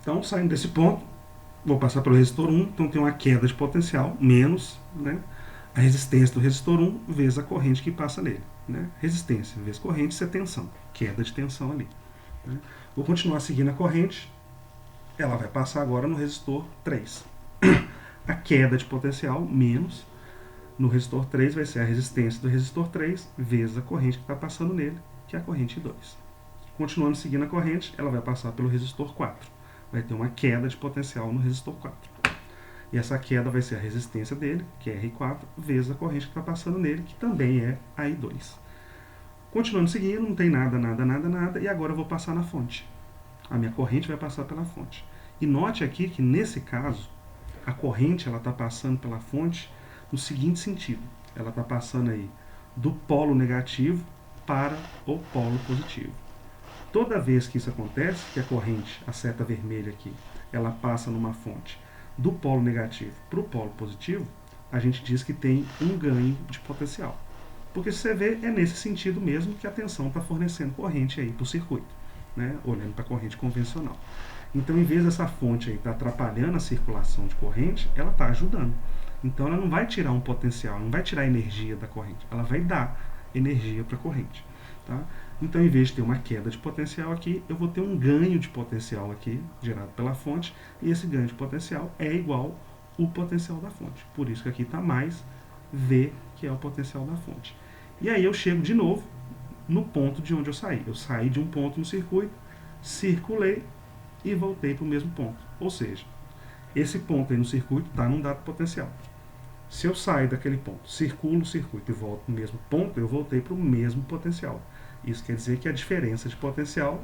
Então, saindo desse ponto, vou passar pelo resistor 1, então tem uma queda de potencial, menos, né, a resistência do resistor 1 vezes a corrente que passa nele. Né? Resistência vezes corrente, isso é tensão, queda de tensão ali. Né? Vou continuar seguindo a corrente, ela vai passar agora no resistor 3. A queda de potencial, menos, no resistor 3 vai ser a resistência do resistor 3 vezes a corrente que está passando nele, que é a corrente 2. Continuando seguindo a corrente, ela vai passar pelo resistor 4. Vai ter uma queda de potencial no resistor 4. E essa queda vai ser a resistência dele, que é R4, vezes a corrente que está passando nele, que também é a I2. Continuando seguindo, não tem nada, e agora eu vou passar na fonte. A minha corrente vai passar pela fonte. E note aqui que, nesse caso, a corrente está passando pela fonte no seguinte sentido. Ela está passando aí do polo negativo para o polo positivo. Toda vez que isso acontece, que a corrente, a seta vermelha aqui, ela passa numa fonte do polo negativo para o polo positivo, a gente diz que tem um ganho de potencial. Porque se você vê, é nesse sentido mesmo que a tensão está fornecendo corrente aí para o circuito, né? Olhando para a corrente convencional. Então, em vez dessa fonte aí estar atrapalhando a circulação de corrente, ela está ajudando. Então, ela não vai tirar um potencial, não vai tirar energia da corrente, ela vai dar energia para a corrente. Tá? Então, em vez de ter uma queda de potencial aqui, eu vou ter um ganho de potencial aqui, gerado pela fonte, e esse ganho de potencial é igual ao potencial da fonte. Por isso que aqui está mais V, que é o potencial da fonte. E aí eu chego de novo no ponto de onde eu saí. Eu saí de um ponto no circuito, circulei e voltei para o mesmo ponto. Ou seja, esse ponto aí no circuito está num dado potencial. Se eu sair daquele ponto, circulo o circuito e volto no mesmo ponto, eu voltei para o mesmo potencial. Isso quer dizer que a diferença de potencial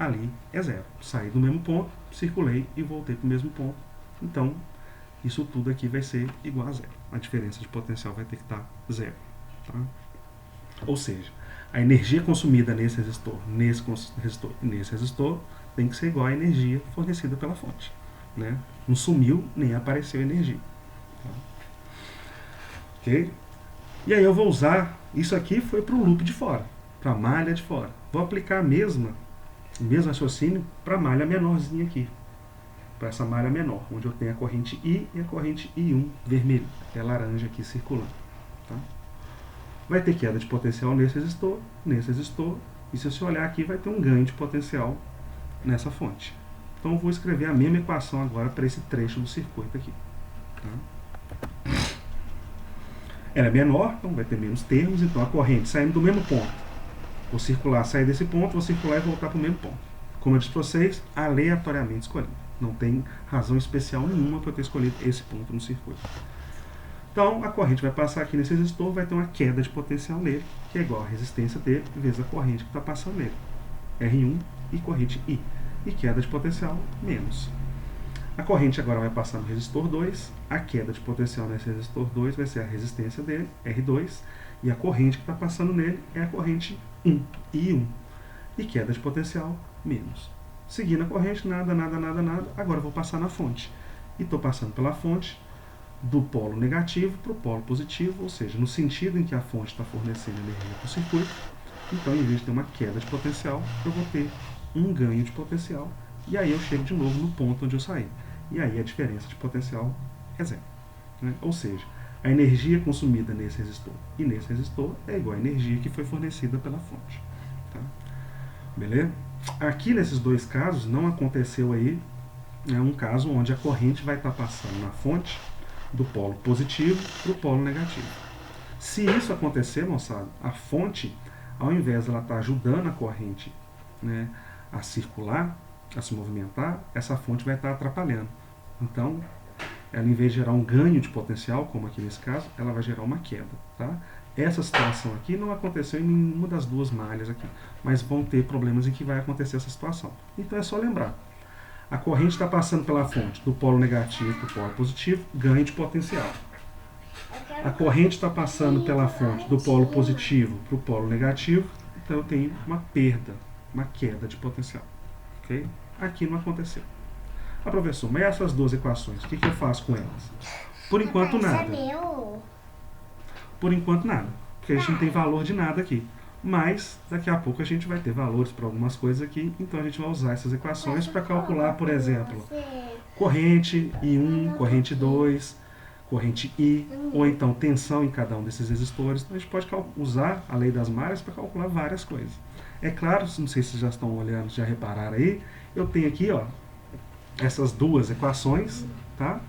ali é zero. Saí do mesmo ponto, circulei e voltei para o mesmo ponto. Então, isso tudo aqui vai ser igual a zero. A diferença de potencial vai ter que estar zero. Tá? Ou seja, a energia consumida nesse resistor, nesse resistor e nesse resistor tem que ser igual à energia fornecida pela fonte. Né? Não sumiu, nem apareceu energia. Tá? Ok? E aí eu vou usar, isso aqui foi para o loop de fora, para a malha de fora. Vou aplicar o mesmo raciocínio para a malha menorzinha aqui, para essa malha menor, onde eu tenho a corrente I e a corrente I1 vermelha, que é laranja aqui circulando. Tá? Vai ter queda de potencial nesse resistor, e se você olhar aqui vai ter um ganho de potencial nessa fonte. Então eu vou escrever a mesma equação agora para esse trecho do circuito aqui. Tá? Ela é menor, então vai ter menos termos, então a corrente saindo do mesmo ponto. Vou circular, sair desse ponto, vou circular e voltar para o mesmo ponto. Como eu disse para vocês, aleatoriamente escolhido. Não tem razão especial nenhuma para eu ter escolhido esse ponto no circuito. Então a corrente vai passar aqui nesse resistor, vai ter uma queda de potencial nele, que é igual a resistência dele vezes a corrente que está passando nele. R1 e corrente I. E queda de potencial menos. A corrente agora vai passar no resistor 2, a queda de potencial nesse resistor 2 vai ser a resistência dele, R2, e a corrente que está passando nele é a corrente 1, I1, e queda de potencial menos. Seguindo a corrente, nada, agora eu vou passar na fonte. E estou passando pela fonte do polo negativo para o polo positivo, ou seja, no sentido em que a fonte está fornecendo energia para o circuito. Então, em vez de ter uma queda de potencial, eu vou ter um ganho de potencial, e aí eu chego de novo no ponto onde eu saí. E aí a diferença de potencial é zero. Né? Ou seja, a energia consumida nesse resistor e nesse resistor é igual à energia que foi fornecida pela fonte. Tá? Beleza? Aqui nesses dois casos não aconteceu aí um caso onde a corrente vai estar passando na fonte do polo positivo para o polo negativo. Se isso acontecer, moçada, a fonte, ao invés de ela estar ajudando a corrente, né, a circular, a se movimentar, essa fonte vai estar atrapalhando. Então, ela, em vez de gerar um ganho de potencial, como aqui nesse caso, ela vai gerar uma queda. Tá? Essa situação aqui não aconteceu em nenhuma das duas malhas aqui, mas vão ter problemas em que vai acontecer essa situação. Então é só lembrar, a corrente está passando pela fonte do polo negativo para o polo positivo, ganho de potencial. A corrente está passando pela fonte do polo positivo para o polo negativo, então eu tenho uma perda, uma queda de potencial. Okay? Aqui não aconteceu. Ah, professor, mas essas duas equações, o que eu faço com elas? Por enquanto, nada. Por enquanto, nada. Porque a gente não tem valor de nada aqui. Mas, daqui a pouco a gente vai ter valores para algumas coisas aqui, então a gente vai usar essas equações para calcular, por exemplo, corrente I1, corrente 2, corrente I, ou então tensão em cada um desses resistores. Então a gente pode usar a lei das malhas para calcular várias coisas. É claro, não sei se vocês já estão olhando, já repararam aí, eu tenho aqui, ó, essas duas equações, tá?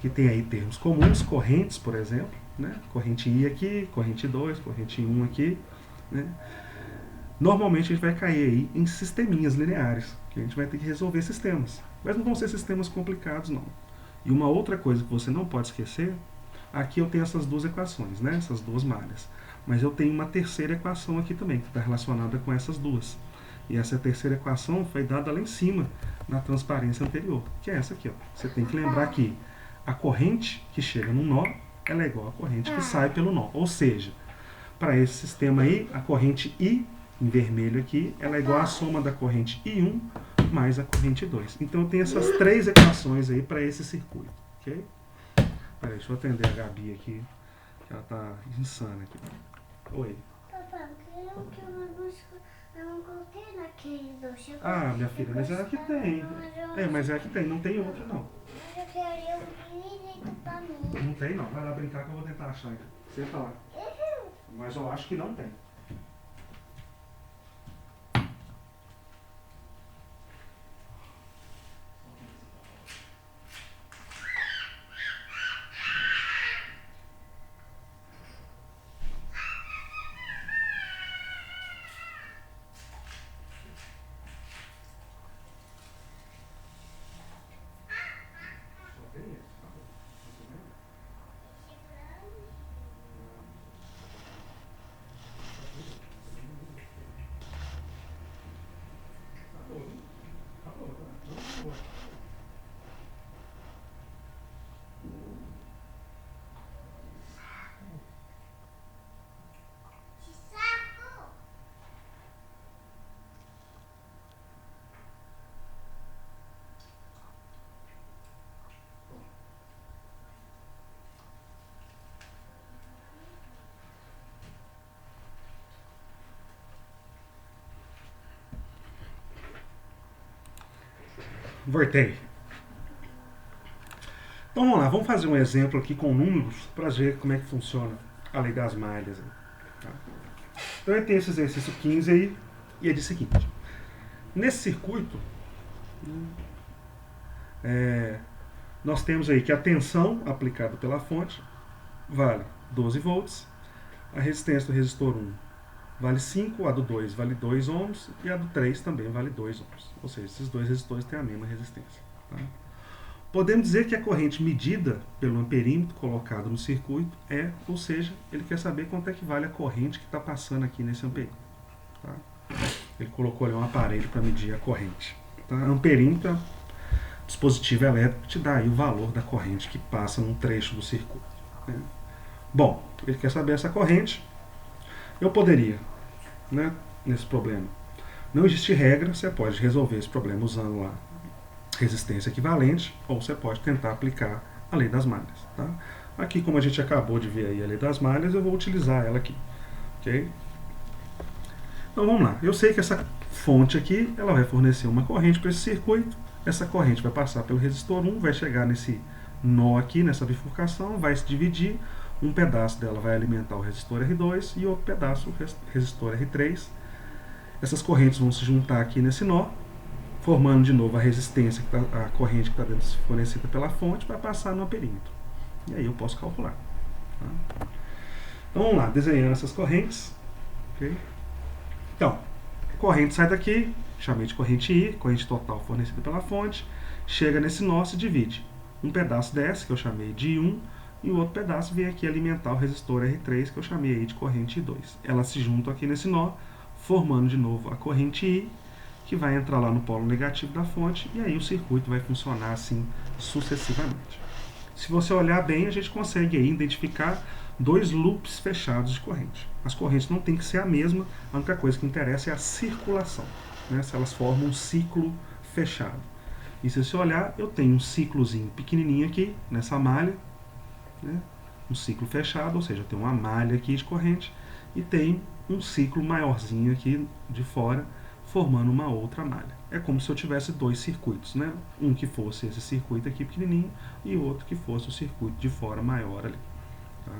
Que tem aí termos comuns, correntes, por exemplo, né? Corrente I aqui, corrente 2, corrente 1 aqui, né? Normalmente a gente vai cair aí em sisteminhas lineares, que a gente vai ter que resolver sistemas. Mas não vão ser sistemas complicados, não. E uma outra coisa que você não pode esquecer, aqui eu tenho essas duas equações, né? Essas duas malhas. Mas eu tenho uma terceira equação aqui também, que está relacionada com essas duas. E essa terceira equação foi dada lá em cima, na transparência anterior, que é essa aqui. Ó. Você tem que lembrar que a corrente que chega no nó, ela é igual à corrente que sai pelo nó. Ou seja, para esse sistema aí, a corrente I, em vermelho aqui, ela é igual à soma da corrente I1 mais a corrente 2. Então eu tenho essas três equações aí para esse circuito. Ok? Peraí, deixa eu atender a Gabi aqui, que ela tá insana aqui. Oi. Papai, eu não coloquei naquele doce. Ah, minha filha, mas é a que tem. É, mas é a que tem, não tem outra não. Mas eu queria um direito pra mim. Não tem não, vai lá brincar que eu vou tentar achar. Senta lá. Mas eu acho que não tem. Voltei. Então vamos lá, vamos fazer um exemplo aqui com números para ver como é que funciona a lei das malhas. Tá? Então eu tenho esse exercício 15 aí, e ele diz o seguinte: nesse circuito, nós temos aí que a tensão aplicada pela fonte vale 12 volts, a resistência do resistor 1 vale 5, a do 2 vale 2 ohms e a do 3 também vale 2 ohms. Ou seja, esses dois resistores têm a mesma resistência. Tá? Podemos dizer que a corrente medida pelo amperímetro colocado no circuito ou seja, ele quer saber quanto é que vale a corrente que está passando aqui nesse amperímetro. Tá? Ele colocou ali um aparelho para medir a corrente. Tá? Amperímetro é um dispositivo elétrico que te dá aí o valor da corrente que passa num trecho do circuito. Né? Bom, ele quer saber essa corrente. Eu poderia, né, nesse problema, não existe regra, você pode resolver esse problema usando lá resistência equivalente, ou você pode tentar aplicar a lei das malhas. Tá? Aqui, como a gente acabou de ver aí a lei das malhas, eu vou utilizar ela aqui. Okay? Então vamos lá. Eu sei que essa fonte aqui ela vai fornecer uma corrente para esse circuito. Essa corrente vai passar pelo resistor 1, vai chegar nesse nó aqui, nessa bifurcação, vai se dividir. Um pedaço dela vai alimentar o resistor R2 e outro pedaço o resistor R3. Essas correntes vão se juntar aqui nesse nó, formando de novo a resistência, a corrente que está fornecida pela fonte, vai passar no perímetro. E aí eu posso calcular. Tá? Então vamos lá, desenhando essas correntes. Okay? Então, corrente sai daqui, chamei de corrente I, corrente total fornecida pela fonte, chega nesse nó, se divide. Um pedaço desce, que eu chamei de I1, e o outro pedaço vem aqui alimentar o resistor R3, que eu chamei aí de corrente I2. Elas se juntam aqui nesse nó, formando de novo a corrente I, que vai entrar lá no polo negativo da fonte, e aí o circuito vai funcionar assim sucessivamente. Se você olhar bem, a gente consegue aí identificar dois loops fechados de corrente. As correntes não tem que ser a mesma, a única coisa que interessa é a circulação, né? Se elas formam um ciclo fechado. E se você olhar, eu tenho um ciclozinho pequenininho aqui, nessa malha, né? Um ciclo fechado, ou seja, eu tenho uma malha aqui de corrente, e tem um ciclo maiorzinho aqui de fora, formando uma outra malha. É como se eu tivesse dois circuitos, né? Um que fosse esse circuito aqui pequenininho e outro que fosse o circuito de fora maior ali. Tá?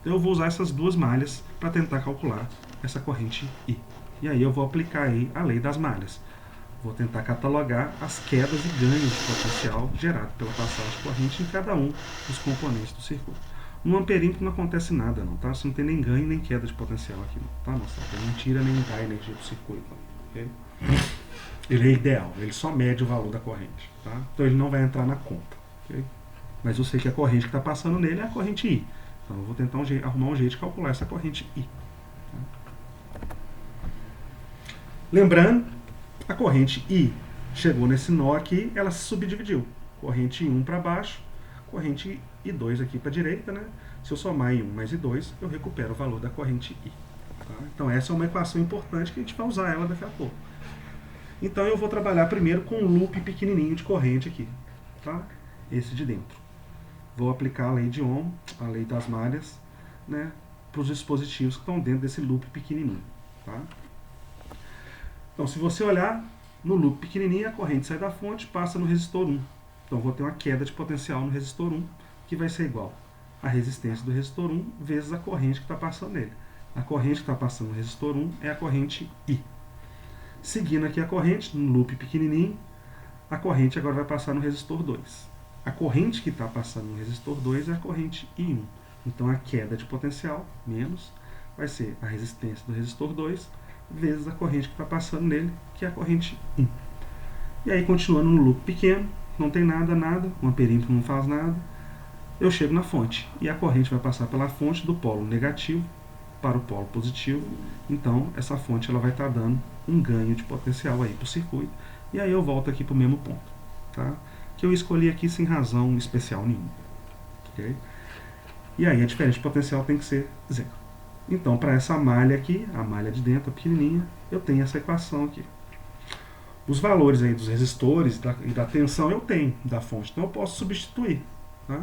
Então eu vou usar essas duas malhas para tentar calcular essa corrente I. E aí eu vou aplicar aí a lei das malhas. Vou tentar catalogar as quedas e ganhos de potencial gerado pela passagem de corrente em cada um dos componentes do circuito. No amperímetro não acontece nada não, tá? Você não tem nem ganho nem queda de potencial aqui não, tá, moçada? Ele não tira nem dá energia do circuito não. Okay? Ele é ideal, ele só mede o valor da corrente, tá? Então ele não vai entrar na conta. Okay? Mas eu sei que a corrente que está passando nele é a corrente I. Então eu vou tentar arrumar um jeito de calcular essa corrente I. Tá? Lembrando, a corrente I chegou nesse nó aqui, ela se subdividiu. Corrente I1 para baixo, corrente I2 aqui para a direita, né? Se eu somar I1 mais I2, eu recupero o valor da corrente I. Tá? Então essa é uma equação importante que a gente vai usar ela daqui a pouco. Então eu vou trabalhar primeiro com um loop pequenininho de corrente aqui, tá? Esse de dentro. Vou aplicar a lei de Ohm, a lei das malhas, né, para os dispositivos que estão dentro desse loop pequenininho. Tá? Então se você olhar no loop pequenininho, a corrente sai da fonte, passa no resistor 1. Então vou ter uma queda de potencial no resistor 1, que vai ser igual a resistência do resistor 1 vezes a corrente que está passando nele. A corrente que está passando no resistor 1 é a corrente I. Seguindo aqui a corrente, no loop pequenininho, a corrente agora vai passar no resistor 2. A corrente que está passando no resistor 2 é a corrente I1. Então a queda de potencial, menos, vai ser a resistência do resistor 2, vezes a corrente que está passando nele, que é a corrente 1. E aí, continuando no loop pequeno, não tem nada, o amperímetro não faz nada, eu chego na fonte. E a corrente vai passar pela fonte do polo negativo para o polo positivo. Então, essa fonte ela vai estar dando um ganho de potencial aí para o circuito. E aí eu volto aqui para o mesmo ponto, tá? Que eu escolhi aqui sem razão especial nenhuma. Okay? E aí a diferença de potencial tem que ser zero. Então, para essa malha aqui, a malha de dentro, a pequenininha, eu tenho essa equação aqui. Os valores aí dos resistores e da tensão eu tenho da fonte, então eu posso substituir. Tá?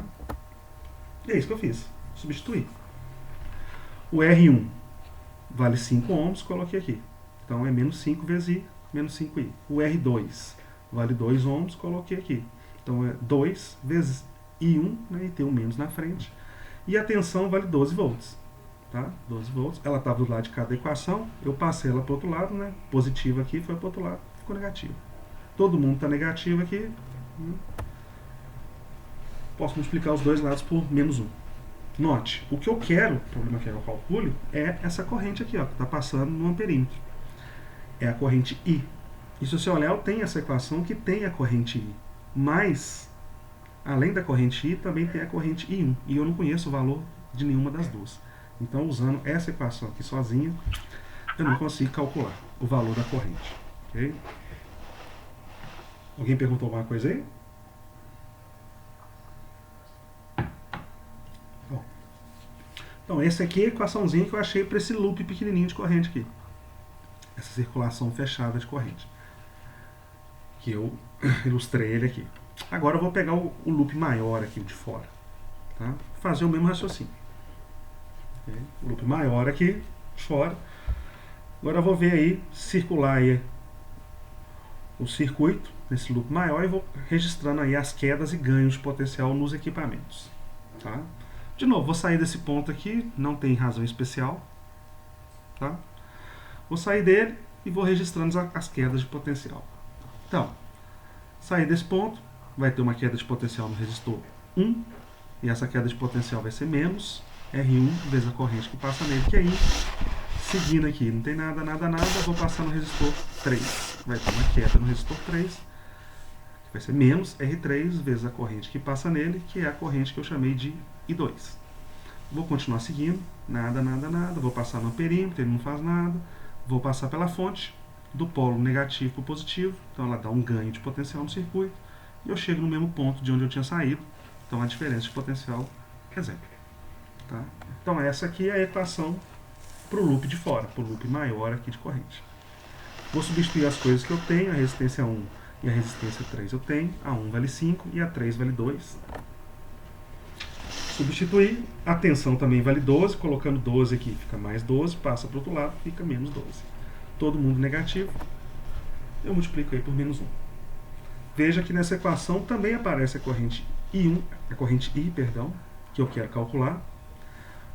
E é isso que eu fiz, substituir. O R1 vale 5 ohms, coloquei aqui. Então é menos 5 vezes I, menos 5I. O R2 vale 2 ohms, coloquei aqui. Então é 2 vezes I1, né, e tem um menos na frente. E a tensão vale 12 volts. Tá? 12 volts. Ela estava do lado de cada equação, eu passei ela para o outro lado, né? Positiva aqui, foi para o outro lado, ficou negativo. Todo mundo está negativo aqui. Posso multiplicar os dois lados por menos 1. Note, o que eu quero, o problema que eu calcule, é essa corrente aqui, ó, que está passando no amperímetro. É a corrente I. E se você olhar, eu tenho essa equação que tem a corrente I. Mas, além da corrente I, também tem a corrente I1. E eu não conheço o valor de nenhuma das duas. Então, usando essa equação aqui sozinha, eu não consigo calcular o valor da corrente. Okay? Alguém perguntou alguma coisa aí? Bom. Então, essa aqui é a equaçãozinha que eu achei para esse loop pequenininho de corrente aqui. Essa circulação fechada de corrente. Que eu ilustrei ele aqui. Agora eu vou pegar o loop maior aqui de fora. Tá? Fazer o mesmo raciocínio. Okay? O loop maior aqui de fora. Agora eu vou ver aí, circular aí o circuito nesse loop maior e vou registrando aí as quedas e ganhos de potencial nos equipamentos. Tá? De novo, vou sair desse ponto aqui, não tem razão especial. Tá? Vou sair dele e vou registrando as quedas de potencial. Então, sair desse ponto, vai ter uma queda de potencial no resistor 1, e essa queda de potencial vai ser menos R1 vezes a corrente que passa nele, que é I. Seguindo aqui, não tem nada, vou passar no resistor 3. Vai ter uma queda no resistor 3, que vai ser menos R3 vezes a corrente que passa nele, que é a corrente que eu chamei de I2. Vou continuar seguindo, nada, vou passar no perímetro, ele não faz nada, vou passar pela fonte, do polo negativo para o positivo, então ela dá um ganho de potencial no circuito, e eu chego no mesmo ponto de onde eu tinha saído, então a diferença de potencial é zero. Tá? Então essa aqui é a equação para o loop de fora, para o loop maior aqui de corrente. Vou substituir as coisas que eu tenho, a resistência 1 e a resistência 3 eu tenho, a 1 vale 5 e a 3 vale 2. Substituir, a tensão também vale 12, colocando 12 aqui fica mais 12, passa para o outro lado, fica menos 12. Todo mundo negativo, eu multiplico aí por menos 1. Veja que nessa equação também aparece a corrente I1, a corrente I, perdão, que eu quero calcular,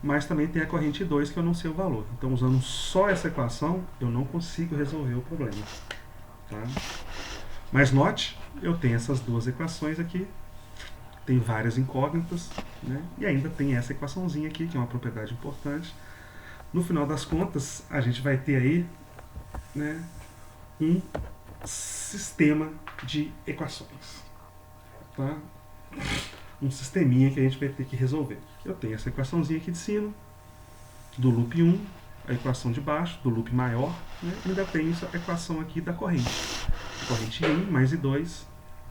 mas também tem a corrente I2 que eu não sei o valor. Então, usando só essa equação, eu não consigo resolver o problema. Tá? Mas note, eu tenho essas duas equações aqui, tem várias incógnitas, né? E ainda tem essa equaçãozinha aqui, que é uma propriedade importante. No final das contas, a gente vai ter aí, né, um sistema de equações. Tá? Um sisteminha que a gente vai ter que resolver. Eu tenho essa equaçãozinha aqui de cima, do loop 1, a equação de baixo, do loop maior, né? E ainda tenho essa equação aqui da corrente. Corrente I mais I2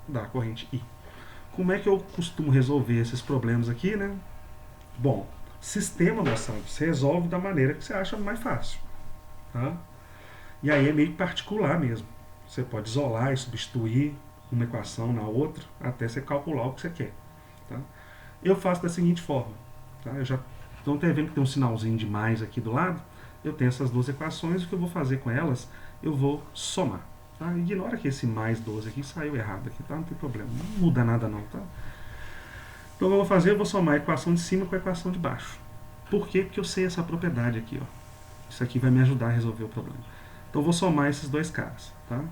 da corrente I. Como é que eu costumo resolver esses problemas aqui, né? Bom, sistema, moçada, você resolve da maneira que você acha mais fácil. Tá? E aí é meio particular mesmo. Você pode isolar e substituir uma equação na outra até você calcular o que você quer. Tá? Eu faço da seguinte forma. Tá? Eu já não estou vendo que tem um sinalzinho de mais aqui do lado. Eu tenho essas duas equações. O que eu vou fazer com elas? Eu vou somar. Tá? Ignora que esse mais 12 aqui saiu errado. Aqui, tá? Não tem problema. Não muda nada não. Tá? Então o que eu vou fazer? Eu vou somar a equação de cima com a equação de baixo. Por quê? Porque eu sei essa propriedade aqui. Ó. Isso aqui vai me ajudar a resolver o problema. Então eu vou somar esses dois caras. Tá?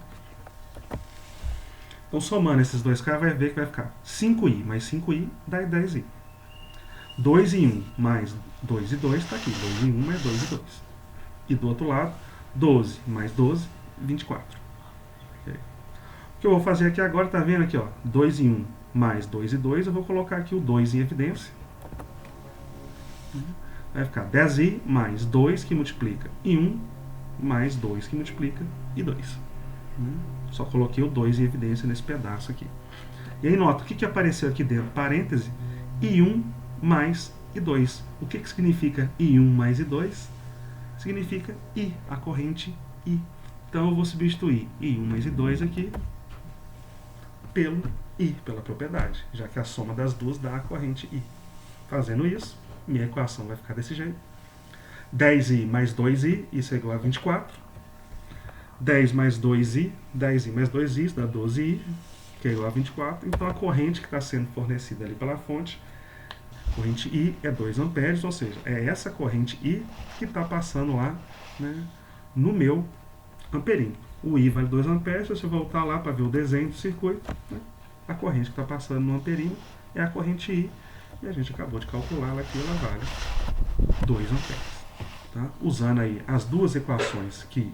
Então somando esses dois caras, vai ver que vai ficar 5i mais 5i dá 10i. 2 e 1 mais 2 e 2 está aqui. 2 e 1 mais 2 e 2. E do outro lado, 12 mais 12, 24. Okay. O que eu vou fazer aqui agora, tá vendo aqui, ó, 2 e 1 mais 2 e 2, eu vou colocar aqui o 2 em evidência. Vai ficar 10i mais 2 que multiplica e 1 mais 2 que multiplica e 2. Só coloquei o 2 em evidência nesse pedaço aqui. E aí nota, o que apareceu aqui dentro? Parêntese, I1 mais I2. O que significa I1 mais I2? Significa I, a corrente I. Então eu vou substituir I1 mais I2 aqui pelo I, pela propriedade, já que a soma das duas dá a corrente I. Fazendo isso, minha equação vai ficar desse jeito. 10i mais 2i, isso é igual a 24. 10 mais 2i, 10i mais 2i, dá 12i, que é igual a 24. Então a corrente que está sendo fornecida ali pela fonte, corrente I é 2 amperes, ou seja, é essa corrente I que está passando lá, né, no meu amperímetro. O I vale 2 amperes, se você voltar lá para ver o desenho do circuito, né, a corrente que está passando no amperímetro é a corrente I, e a gente acabou de calcular ela aqui, ela vale 2 amperes. Tá? Usando aí as duas equações que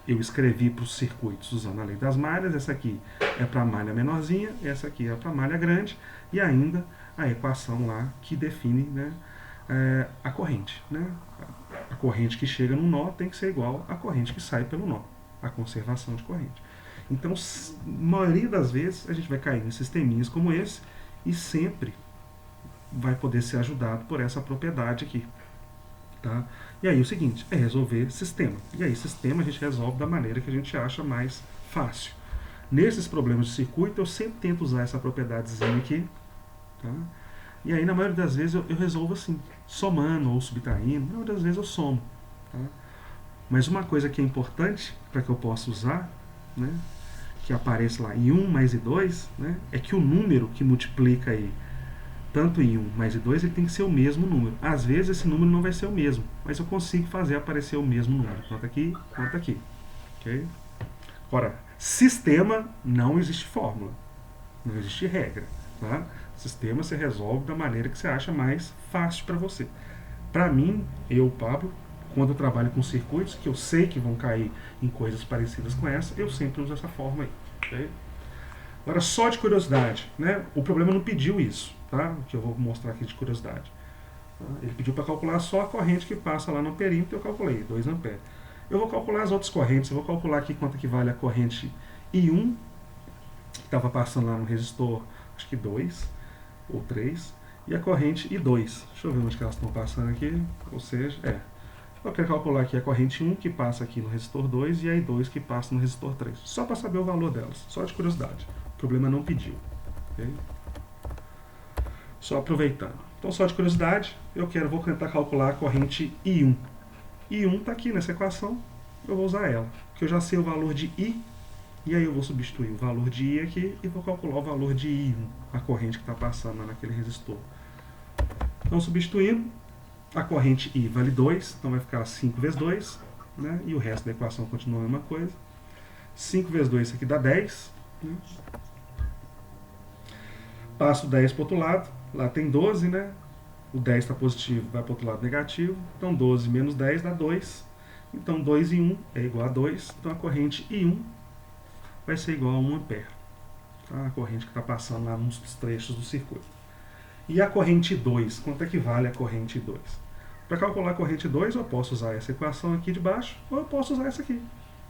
eu escrevi para os circuitos usando a lei das malhas, essa aqui é para a malha menorzinha, essa aqui é para a malha grande, e ainda a equação lá que define, né, a corrente. Né? A corrente que chega no nó tem que ser igual à corrente que sai pelo nó, a conservação de corrente. Então, a maioria das vezes, a gente vai cair em sisteminhas como esse e sempre vai poder ser ajudado por essa propriedade aqui. Tá? E aí o seguinte, é resolver sistema. E aí sistema a gente resolve da maneira que a gente acha mais fácil. Nesses problemas de circuito, eu sempre tento usar essa propriedadezinha aqui. Tá? E aí, na maioria das vezes, eu resolvo assim, somando ou subtraindo. Na maioria das vezes eu somo. Tá? Mas uma coisa que é importante para que eu possa usar, né, que aparece lá em 1 mais I2, né, é que o número que multiplica aí, tanto em 1 mais I2, ele tem que ser o mesmo número. Às vezes esse número não vai ser o mesmo, mas eu consigo fazer aparecer o mesmo número. Tanto aqui quanto aqui. Okay? Ora, sistema não existe fórmula. Não existe regra. Tá? Sistema você resolve da maneira que você acha mais fácil para você. Para mim, Pablo, quando eu trabalho com circuitos, que eu sei que vão cair em coisas parecidas com essa, eu sempre uso essa forma aí. Okay? Agora, só de curiosidade, né? O problema não pediu isso, tá? Que eu vou mostrar aqui de curiosidade. Ele pediu para calcular só a corrente que passa lá no perímetro, eu calculei, 2 amperes. Eu vou calcular as outras correntes, eu vou calcular aqui quanto equivale a corrente I1, que estava passando lá no resistor, acho que 2 ou 3, e a corrente I2. Deixa eu ver onde que elas estão passando aqui, ou seja, eu quero calcular aqui a corrente 1 que passa aqui no resistor 2 e a I2 que passa no resistor 3. Só para saber o valor delas, só de curiosidade. O problema não pediu. Okay? Só aproveitando. Então, só de curiosidade, vou tentar calcular a corrente I1. I1 está aqui nessa equação, eu vou usar ela. Porque eu já sei o valor de I, e aí eu vou substituir o valor de I aqui e vou calcular o valor de I1, a corrente que está passando lá naquele resistor. Então, substituindo, a corrente I vale 2, então vai ficar 5 vezes 2, né? E o resto da equação continua a mesma coisa. 5 vezes 2, isso aqui dá 10. Né? Passo 10 para o outro lado, lá tem 12, né? O 10 está positivo, vai para o outro lado negativo, então 12 menos 10 dá 2. Então 2 e 1 é igual a 2, então a corrente I1 vai ser igual a 1 ampere. Tá? A corrente que está passando lá nos trechos do circuito. E a corrente 2, quanto é que vale a corrente 2? Para calcular a corrente 2, eu posso usar essa equação aqui de baixo, ou eu posso usar essa aqui.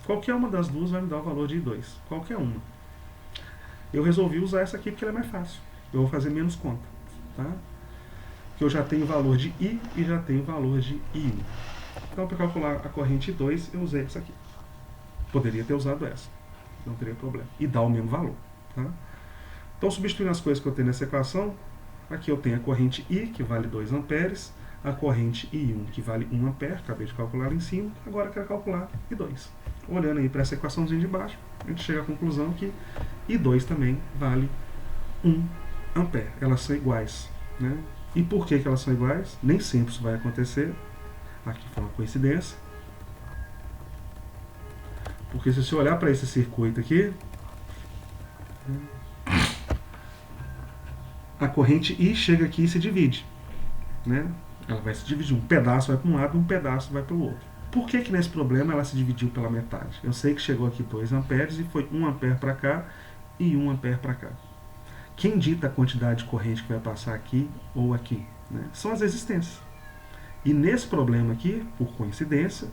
Qualquer uma das duas vai me dar o valor de I2. Qualquer uma. Eu resolvi usar essa aqui porque ela é mais fácil. Eu vou fazer menos conta. Tá? Porque eu já tenho o valor de I e já tenho o valor de I1. Então, para calcular a corrente 2, eu usei essa aqui. Poderia ter usado essa. Não teria problema. E dá o mesmo valor. Tá? Então, substituindo as coisas que eu tenho nessa equação, aqui eu tenho a corrente I, que vale 2 amperes, a corrente I1, que vale 1 ampere, acabei de calcular em cima, agora eu quero calcular I2. Olhando aí para essa equaçãozinha de baixo, a gente chega à conclusão que I2 também vale 1 ampere. Elas são iguais. Né? E por que elas são iguais? Nem sempre isso vai acontecer. Aqui foi uma coincidência. Porque se você olhar para esse circuito aqui, a corrente I chega aqui e se divide. Né? Ela vai se dividir. Um pedaço vai para um lado, um pedaço vai para o outro. Por que nesse problema ela se dividiu pela metade? Eu sei que chegou aqui 2 amperes e foi 1 ampere para cá e 1 ampere para cá. Quem dita a quantidade de corrente que vai passar aqui ou aqui? Né? São as resistências. E nesse problema aqui, por coincidência,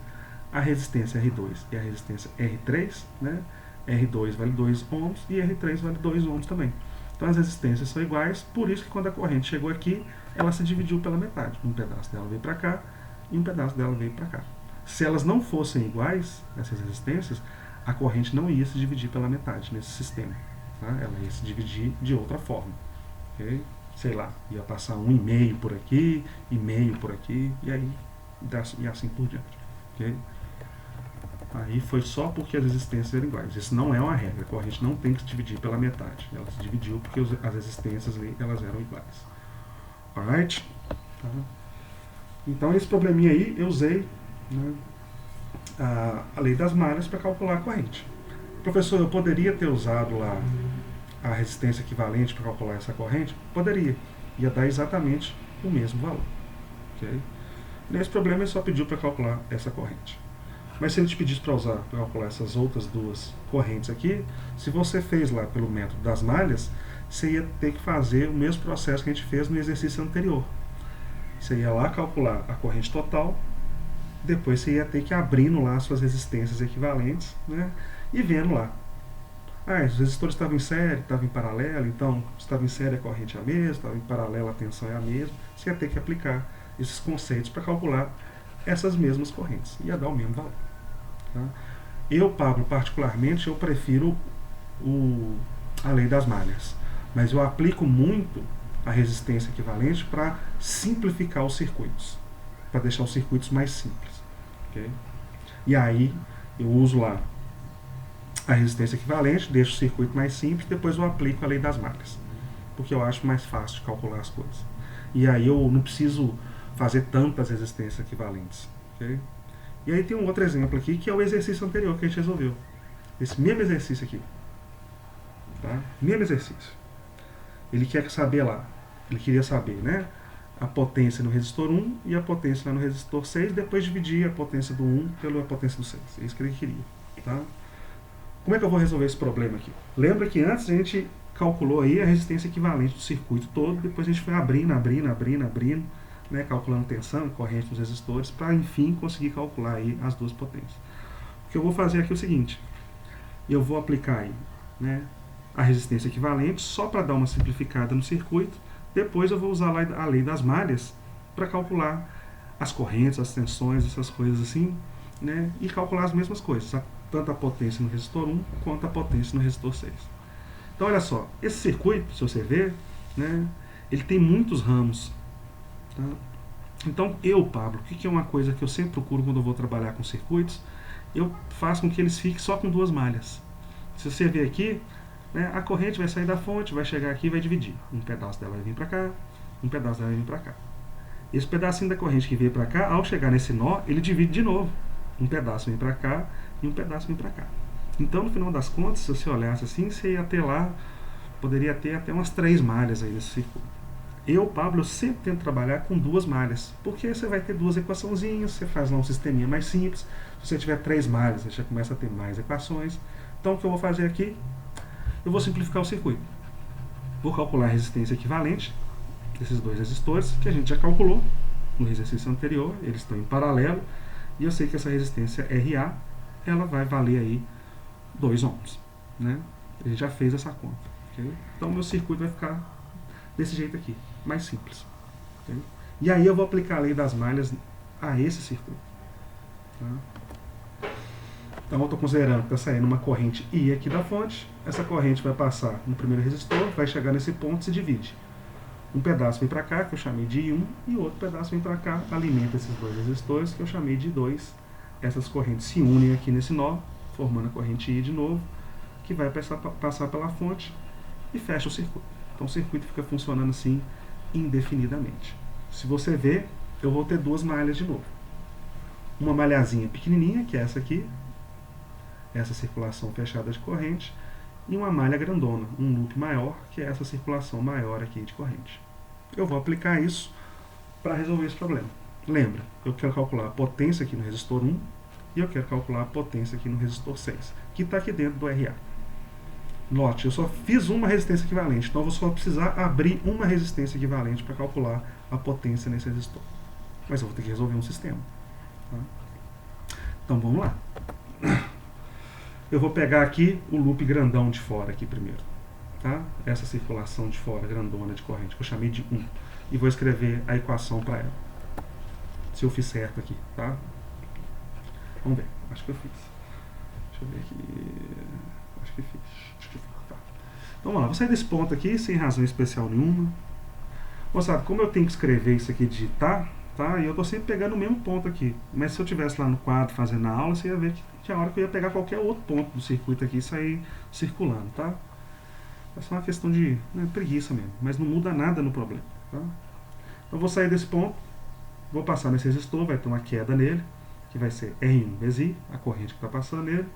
a resistência R2 e a resistência R3, né? R2 vale 2 ohms e R3 vale 2 ohms também. Então as resistências são iguais, por isso que quando a corrente chegou aqui, ela se dividiu pela metade. Um pedaço dela veio para cá e um pedaço dela veio para cá. Se elas não fossem iguais, essas resistências, a corrente não ia se dividir pela metade nesse sistema. Tá? Ela ia se dividir de outra forma. Okay? Sei lá, ia passar 1,5 por aqui, e meio por aqui, e aí e assim por diante. Okay? Aí foi só porque as resistências eram iguais. Isso não é uma regra. A corrente não tem que se dividir pela metade. Ela se dividiu porque as resistências ali, elas eram iguais. Alright? Tá. Então esse probleminha aí eu usei, né, a lei das malhas para calcular a corrente. Professor, eu poderia ter usado lá a resistência equivalente para calcular essa corrente? Poderia. Ia dar exatamente o mesmo valor. Okay? Nesse problema ele só pediu para calcular essa corrente. Mas se ele te pedisse para calcular essas outras duas correntes aqui, se você fez lá pelo método das malhas, você ia ter que fazer o mesmo processo que a gente fez no exercício anterior. Você ia lá calcular a corrente total, depois você ia ter que ir abrindo lá as suas resistências equivalentes, né, e vendo lá. Os resistores estavam em série, estavam em paralelo, então se estava em série a corrente é a mesma, estava em paralelo a tensão é a mesma. Você ia ter que aplicar esses conceitos para calcular essas mesmas correntes. Ia dar o mesmo valor. Tá? Eu, Pablo, particularmente, eu prefiro a lei das malhas. Mas eu aplico muito a resistência equivalente para simplificar os circuitos. Para deixar os circuitos mais simples. Okay? E aí, eu uso lá a resistência equivalente, deixo o circuito mais simples, depois eu aplico a lei das malhas. Porque eu acho mais fácil de calcular as coisas. E aí eu não preciso fazer tantas resistências equivalentes. Okay? E aí tem um outro exemplo aqui, que é o exercício anterior que a gente resolveu. Esse mesmo exercício aqui. Tá? Mesmo exercício. Ele quer saber lá, ele queria saber, né, a potência no resistor 1 e a potência lá no resistor 6, depois dividir a potência do 1 pela potência do 6. É isso que ele queria. Tá? Como é que eu vou resolver esse problema aqui? Lembra que antes a gente calculou aí a resistência equivalente do circuito todo, depois a gente foi abrindo, né, calculando tensão e corrente dos resistores, para enfim conseguir calcular aí as duas potências. O que eu vou fazer aqui é o seguinte, eu vou aplicar aí, né, a resistência equivalente só para dar uma simplificada no circuito, depois eu vou usar a lei das malhas para calcular as correntes, as tensões, essas coisas assim, né, e calcular as mesmas coisas, tanto a potência no resistor 1 quanto a potência no resistor 6. Então olha só, esse circuito, se você ver, né, ele tem muitos ramos. Tá? Então eu, Pablo, o que é uma coisa que eu sempre procuro quando eu vou trabalhar com circuitos? Eu faço com que eles fiquem só com duas malhas. Se você ver aqui, né, a corrente vai sair da fonte, vai chegar aqui e vai dividir. Um pedaço dela vai vir para cá, um pedaço dela vai vir para cá. Esse pedacinho da corrente que veio para cá, ao chegar nesse nó, ele divide de novo. Um pedaço vem para cá e um pedaço vem para cá. Então, no final das contas, se você olhasse assim, você ia ter lá, poderia ter até umas 3 malhas aí nesse circuito. Eu, Pablo, eu sempre tento trabalhar com 2 malhas, porque você vai ter 2 equaçãozinhas, você faz lá um sisteminha mais simples. Se você tiver 3 malhas, você já começa a ter mais equações. Então, o que eu vou fazer aqui? Eu vou simplificar o circuito. Vou calcular a resistência equivalente desses 2 resistores, que a gente já calculou no exercício anterior, eles estão em paralelo, e eu sei que essa resistência RA, ela vai valer aí 2 ohms, né? A gente já fez essa conta, okay? Então meu circuito vai ficar desse jeito aqui, mais simples, okay? E aí eu vou aplicar a lei das malhas a esse circuito, tá? Então eu estou considerando que está saindo uma corrente I aqui da fonte, essa corrente vai passar no primeiro resistor, vai chegar nesse ponto e se divide. Um pedaço vem para cá, que eu chamei de I1, e outro pedaço vem para cá, alimenta esses 2 resistores, que eu chamei de 2. Essas correntes se unem aqui nesse nó, formando a corrente I de novo, que vai passar pela fonte e fecha o circuito. Então o circuito fica funcionando assim indefinidamente. Se você ver, eu vou ter 2 malhas de novo. Uma malhazinha pequenininha, que é essa aqui, essa circulação fechada de corrente, e uma malha grandona, um loop maior, que é essa circulação maior aqui de corrente. Eu vou aplicar isso para resolver esse problema. Lembra, eu quero calcular a potência aqui no resistor 1 e eu quero calcular a potência aqui no resistor 6, que está aqui dentro do RA. Note, eu só fiz uma resistência equivalente, então eu vou só precisar abrir uma resistência equivalente para calcular a potência nesse resistor. Mas eu vou ter que resolver um sistema. Tá? Então vamos lá. Eu vou pegar aqui o loop grandão de fora aqui primeiro. Tá? Essa circulação de fora grandona de corrente, que eu chamei de 1. E vou escrever a equação para ela. Se eu fiz certo aqui, tá? Vamos ver, acho que eu fiz. Deixa eu ver aqui. Acho que fiz. Tá. Então vamos lá, vou sair desse ponto aqui, sem razão especial nenhuma. Moçada, como eu tenho que escrever isso aqui e digitar, tá? E eu estou sempre pegando o mesmo ponto aqui. Mas se eu estivesse lá no quadro fazendo a aula, você ia ver que tinha hora que eu ia pegar qualquer outro ponto do circuito aqui e sair circulando, tá? É só uma questão de preguiça mesmo, mas não muda nada no problema, tá? Então eu vou sair desse ponto, vou passar nesse resistor, vai ter uma queda nele, que vai ser R1 vezes I, a corrente que está passando nele.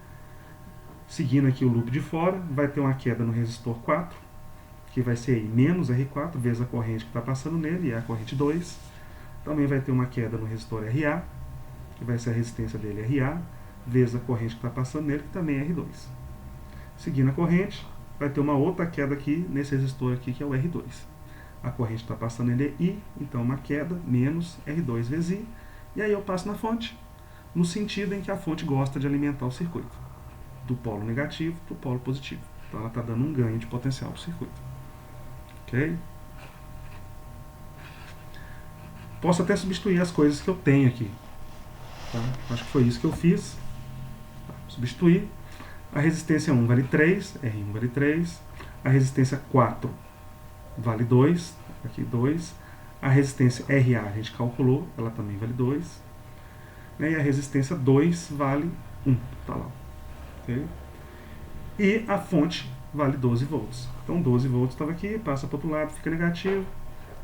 Seguindo aqui o loop de fora, vai ter uma queda no resistor 4, que vai ser I menos R4 vezes a corrente que está passando nele, e é a corrente 2. Também vai ter uma queda no resistor RA, que vai ser a resistência dele RA, vezes a corrente que está passando nele, que também é R2. Seguindo a corrente, vai ter uma outra queda aqui nesse resistor aqui, que é o R2. A corrente que está passando nele é I, então uma queda menos R2 vezes I. E aí eu passo na fonte, no sentido em que a fonte gosta de alimentar o circuito, do polo negativo para o polo positivo. Então ela está dando um ganho de potencial para o circuito. Ok? Posso até substituir as coisas que eu tenho aqui. Tá? Acho que foi isso que eu fiz. Substituir. A resistência 1 vale 3, R1 vale 3. A resistência 4 vale 2, aqui 2. A resistência RA a gente calculou, ela também vale 2. E a resistência 2 vale 1, tá lá. Okay? E a fonte vale 12 volts. Então 12 volts estava aqui, passa para o outro lado, fica negativo.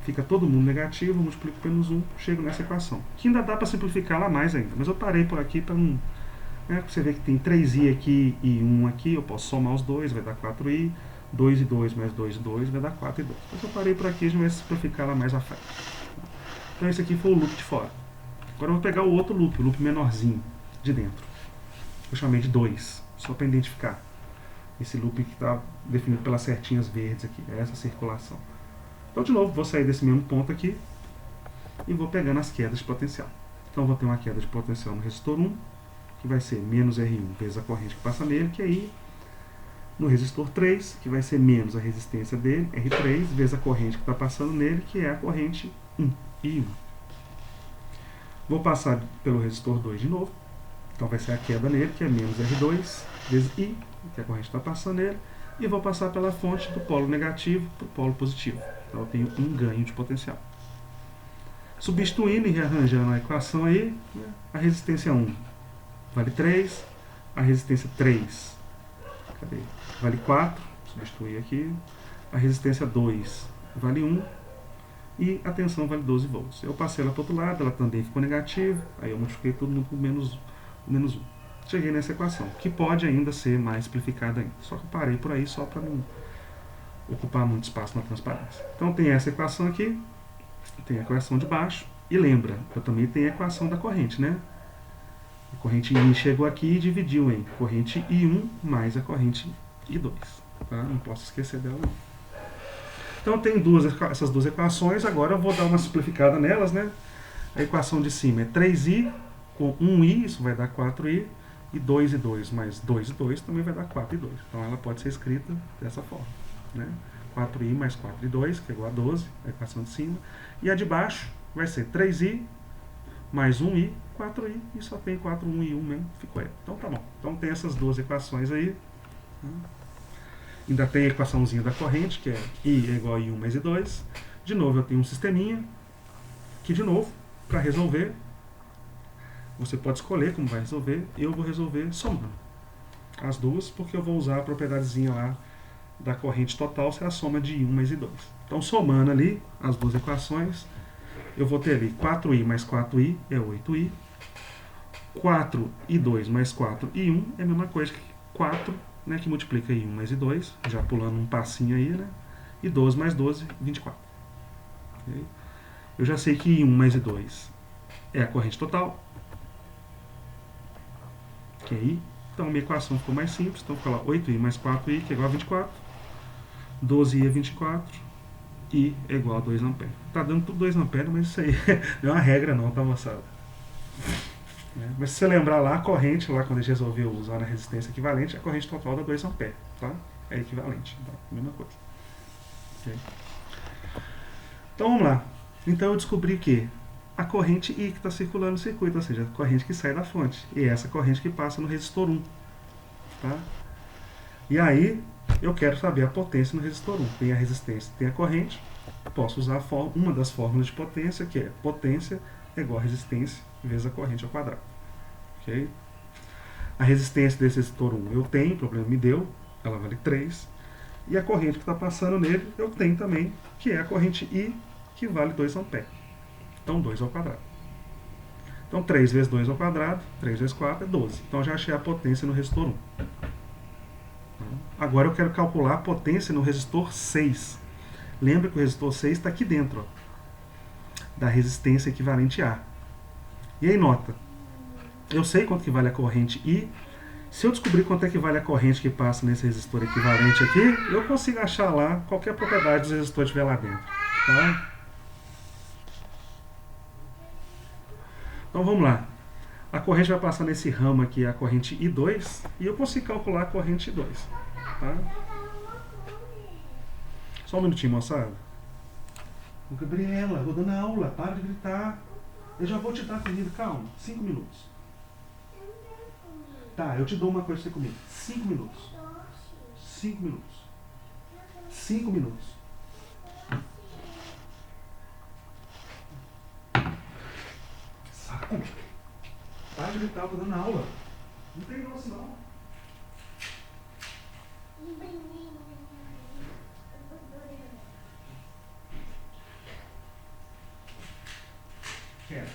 Fica todo mundo negativo, multiplico por menos 1, chego nessa equação. Que ainda dá para simplificar lá mais ainda, mas eu parei por aqui para não... você vê que tem 3i aqui e 1 aqui, eu posso somar os dois, vai dar 4i. 2 e 2 mais 2 e 2 vai dar 4 e 2. Mas eu parei por aqui, a gente vai simplificar lá mais à frente. Então esse aqui foi o loop de fora. Agora eu vou pegar o outro loop, o loop menorzinho, de dentro. Eu chamei de 2, só para identificar. Esse loop que está definido pelas certinhas verdes aqui, é essa circulação. Então, de novo, vou sair desse mesmo ponto aqui e vou pegando as quedas de potencial. Então, vou ter uma queda de potencial no resistor 1, que vai ser menos R1 vezes a corrente que passa nele, que é I. No resistor 3, que vai ser menos a resistência dele, R3, vezes a corrente que está passando nele, que é a corrente 1, I1. Vou passar pelo resistor 2 de novo. Então, vai ser a queda nele, que é menos R2, vezes I, que a corrente está passando nele. E vou passar pela fonte do polo negativo para o polo positivo. Então eu tenho um ganho de potencial. Substituindo e rearranjando a equação aí, a resistência 1 vale 3, a resistência 3 vale 4, substituir aqui, a resistência 2 vale 1 e a tensão vale 12 volts. Eu passei ela para o outro lado, ela também ficou negativa, aí eu multipliquei todo mundo por menos 1. Cheguei nessa equação, que pode ainda ser mais simplificada ainda. Só que eu parei por aí só para não ocupar muito espaço na transparência. Então tem essa equação aqui, tem a equação de baixo, e lembra, eu também tenho a equação da corrente, né? A corrente I chegou aqui e dividiu em corrente I1 mais a corrente I2. Tá? Não posso esquecer dela não. Então tem essas duas equações, agora eu vou dar uma simplificada nelas, né? A equação de cima é 3i com 1i, isso vai dar 4i, e 2 e 2 mais 2 e 2 também vai dar 4 e 2. Então ela pode ser escrita dessa forma. Né? 4i mais 4 e 2, que é igual a 12, a equação de cima. E a de baixo vai ser 3i mais 1i, 4i, e só tem 4, 1 e 1 mesmo, ficou aí. Então tá bom. Então tem essas duas equações aí. Ainda tem a equaçãozinha da corrente, que é I é igual a I1 mais I2. De novo eu tenho um sisteminha, que de novo, para resolver, você pode escolher como vai resolver. Eu vou resolver somando as duas, porque eu vou usar a propriedadezinha lá da corrente total, se é a soma de I1 mais I2. Então, somando ali as duas equações, eu vou ter ali 4i mais 4i é 8i. 4i2 mais 4i1 é a mesma coisa que 4, né, que multiplica I1 mais I2, já pulando um passinho aí, né? E 12 mais 12, 24. Okay? Eu já sei que I1 mais I2 é a corrente total. Que é I. Então, minha equação ficou mais simples. Então, ficou lá 8i mais 4i, que é igual a 24. 12i é 24. I é igual a 2 A. Tá dando tudo 2 A, mas isso aí não é uma regra não, tá, moçada? Mas se você lembrar lá, a corrente, lá quando a gente resolveu usar na resistência equivalente, a corrente total dá 2 A, tá? É equivalente, então, mesma coisa. Okay. Então, vamos lá. Então, eu descobri que a corrente I que está circulando no circuito, ou seja, a corrente que sai da fonte, e essa corrente que passa no resistor 1. Tá? E aí, eu quero saber a potência no resistor 1. Tem a resistência, tem a corrente. Posso usar uma das fórmulas de potência, que é potência é igual a resistência vezes a corrente ao quadrado. Ok? A resistência desse resistor 1 eu tenho, o problema me deu, ela vale 3. E a corrente que está passando nele eu tenho também, que é a corrente I, que vale 2 A. Então 2 ao quadrado. Então 3 vezes 2 ao quadrado, 3 vezes 4 é 12. Então eu já achei a potência no resistor 1. Agora eu quero calcular a potência no resistor 6. Lembra que o resistor 6 está aqui dentro, ó, da resistência equivalente A. E aí nota, eu sei quanto que vale a corrente I. Se eu descobrir quanto é que vale a corrente que passa nesse resistor equivalente aqui, eu consigo achar lá qualquer propriedade do resistor que estiver lá dentro. Tá? Então vamos lá. A corrente vai passar nesse ramo aqui, a corrente I2, e eu consigo calcular a corrente I2. Tá? Só um minutinho, moçada. Gabriela, vou dando aula, para de gritar. Eu já vou te dar comida, calma. 5 minutos. Tá, eu te dou uma coisa pra você comer. 5 minutos. 5 minutos. 5 minutos. Saco. Para de gritar, eu tô dando aula. Não tem noção, não. Quieto.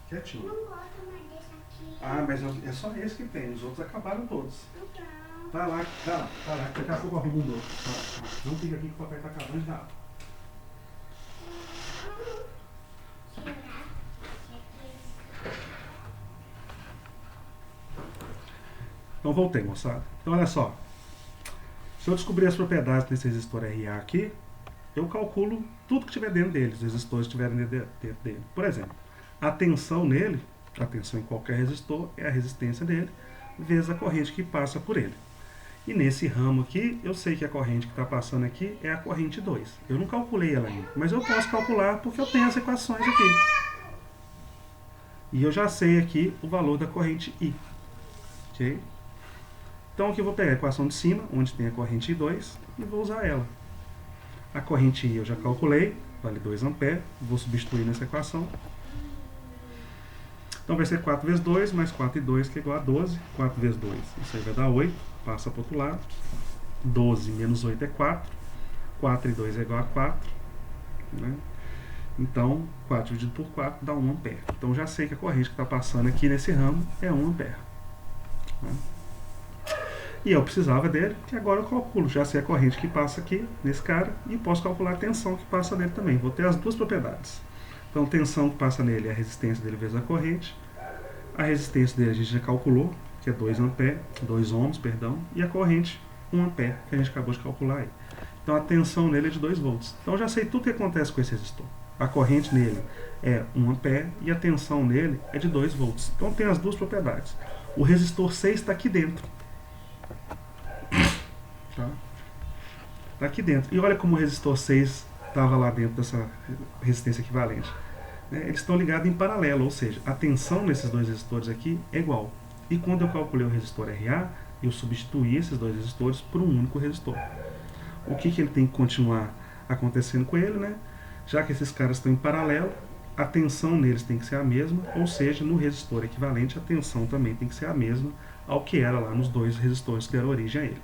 Quietinho. Não gosto mais desse aqui. Ah, mas é só esse que tem. Os outros acabaram todos. Então, Vai lá. Daqui a pouco eu arrumo um outro. Não fica aqui que o papai tá acabando de dar. Então voltei, moçada. Então olha só. Se eu descobrir as propriedades desse resistor RA aqui, eu calculo tudo que tiver dentro dele, os resistores que estiverem dentro dele. Por exemplo, a tensão nele, a tensão em qualquer resistor, é a resistência dele, vezes a corrente que passa por ele. E nesse ramo aqui, eu sei que a corrente que está passando aqui é a corrente 2. Eu não calculei ela ainda, mas eu posso calcular porque eu tenho as equações aqui. E eu já sei aqui o valor da corrente I. Ok? Então aqui eu vou pegar a equação de cima, onde tem a corrente I2, e vou usar ela. A corrente I eu já calculei, vale 2 A, vou substituir nessa equação. Então vai ser 4 vezes 2 mais 4 e 2, que é igual a 12. 4 vezes 2, isso aí vai dar 8, passa para o outro lado. 12 menos 8 é 4. 4 e 2 é igual a 4. Né? Então, 4 dividido por 4 dá 1 ampere. Então já sei que a corrente que está passando aqui nesse ramo é 1 ampere. Né? E eu precisava dele, que agora eu calculo. Já sei a corrente que passa aqui nesse cara e posso calcular a tensão que passa nele também. Vou ter as duas propriedades. Então, a tensão que passa nele é a resistência dele vezes a corrente. A resistência dele a gente já calculou, que é 2 ohms, e a corrente 1 ampere, que a gente acabou de calcular aí. Então, a tensão nele é de 2 volts. Então, eu já sei tudo o que acontece com esse resistor. A corrente nele é 1 ampere e a tensão nele é de 2 volts. Então, tem as duas propriedades. O resistor 6 está aqui dentro. Tá? Tá aqui dentro. E olha como o resistor 6 estava lá dentro dessa resistência equivalente. Eles estão ligados em paralelo, ou seja, a tensão nesses dois resistores aqui é igual. E quando eu calculei o resistor RA, eu substituí esses dois resistores por um único resistor. O que ele tem que continuar acontecendo com ele, né? Já que esses caras estão em paralelo, a tensão neles tem que ser a mesma, ou seja, no resistor equivalente a tensão também tem que ser a mesma ao que era lá nos dois resistores que deram origem a ele.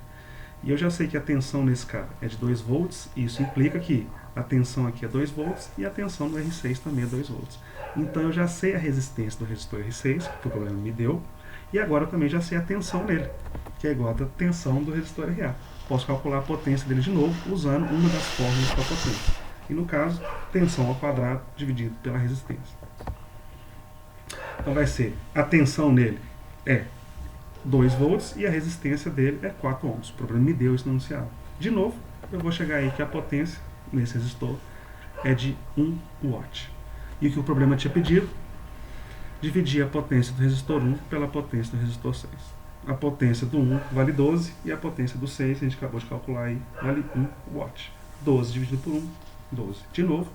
E eu já sei que a tensão nesse cara é de 2 volts, e isso implica que a tensão aqui é 2 volts e a tensão do R6 também é 2 volts. Então eu já sei a resistência do resistor R6, que o problema me deu, e agora eu também já sei a tensão dele, que é igual à tensão do resistor RA. Posso calcular a potência dele de novo usando uma das fórmulas para potência. E no caso, tensão ao quadrado dividido pela resistência. Então vai ser, a tensão nele é 2 volts e a resistência dele é 4 ohms. O problema me deu isso no enunciado. De novo, eu vou chegar aí que a potência nesse resistor é de 1 watt. E o que o problema tinha pedido? Dividir a potência do resistor 1 pela potência do resistor 6. A potência do 1 vale 12 e a potência do 6, a gente acabou de calcular aí, vale 1 watt. 12 dividido por 1, 12. De novo,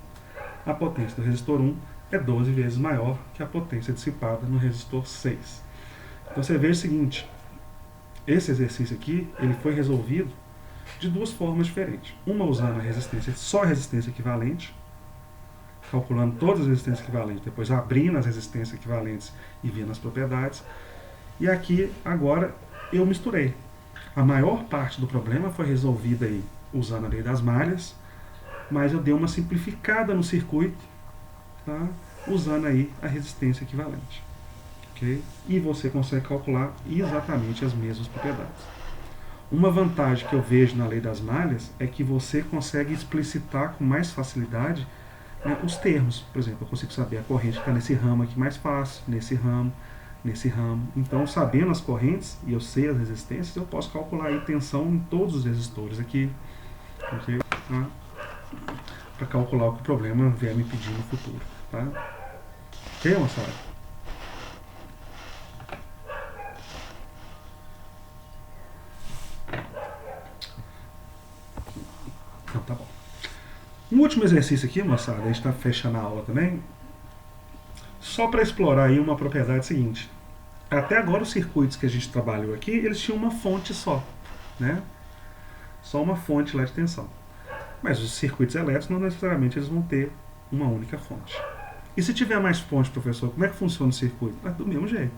a potência do resistor 1 é 12 vezes maior que a potência dissipada no resistor 6. Então você vê o seguinte, esse exercício aqui, ele foi resolvido de duas formas diferentes. Uma usando a resistência, só a resistência equivalente, calculando todas as resistências equivalentes, depois abrindo as resistências equivalentes e vendo as propriedades. E aqui, agora, eu misturei. A maior parte do problema foi resolvida aí usando a lei das malhas, mas eu dei uma simplificada no circuito, tá? Usando aí a resistência equivalente. Okay? E você consegue calcular exatamente as mesmas propriedades. Uma vantagem que eu vejo na lei das malhas é que você consegue explicitar com mais facilidade, né, os termos. Por exemplo, eu consigo saber a corrente que está nesse ramo aqui mais fácil, nesse ramo. Então, sabendo as correntes, e eu sei as resistências, eu posso calcular a tensão em todos os resistores aqui, okay? Tá? Para calcular o que o problema vier me pedir no futuro. Tá? Ok, moçada? Então, tá bom. Um último exercício aqui, moçada, a gente está fechando a aula também, só para explorar aí uma propriedade seguinte. Até agora os circuitos que a gente trabalhou aqui, eles tinham uma fonte só, né? Só uma fonte lá de tensão. Mas os circuitos elétricos não necessariamente eles vão ter uma única fonte. E se tiver mais fonte, professor, como é que funciona o circuito? Do mesmo jeito.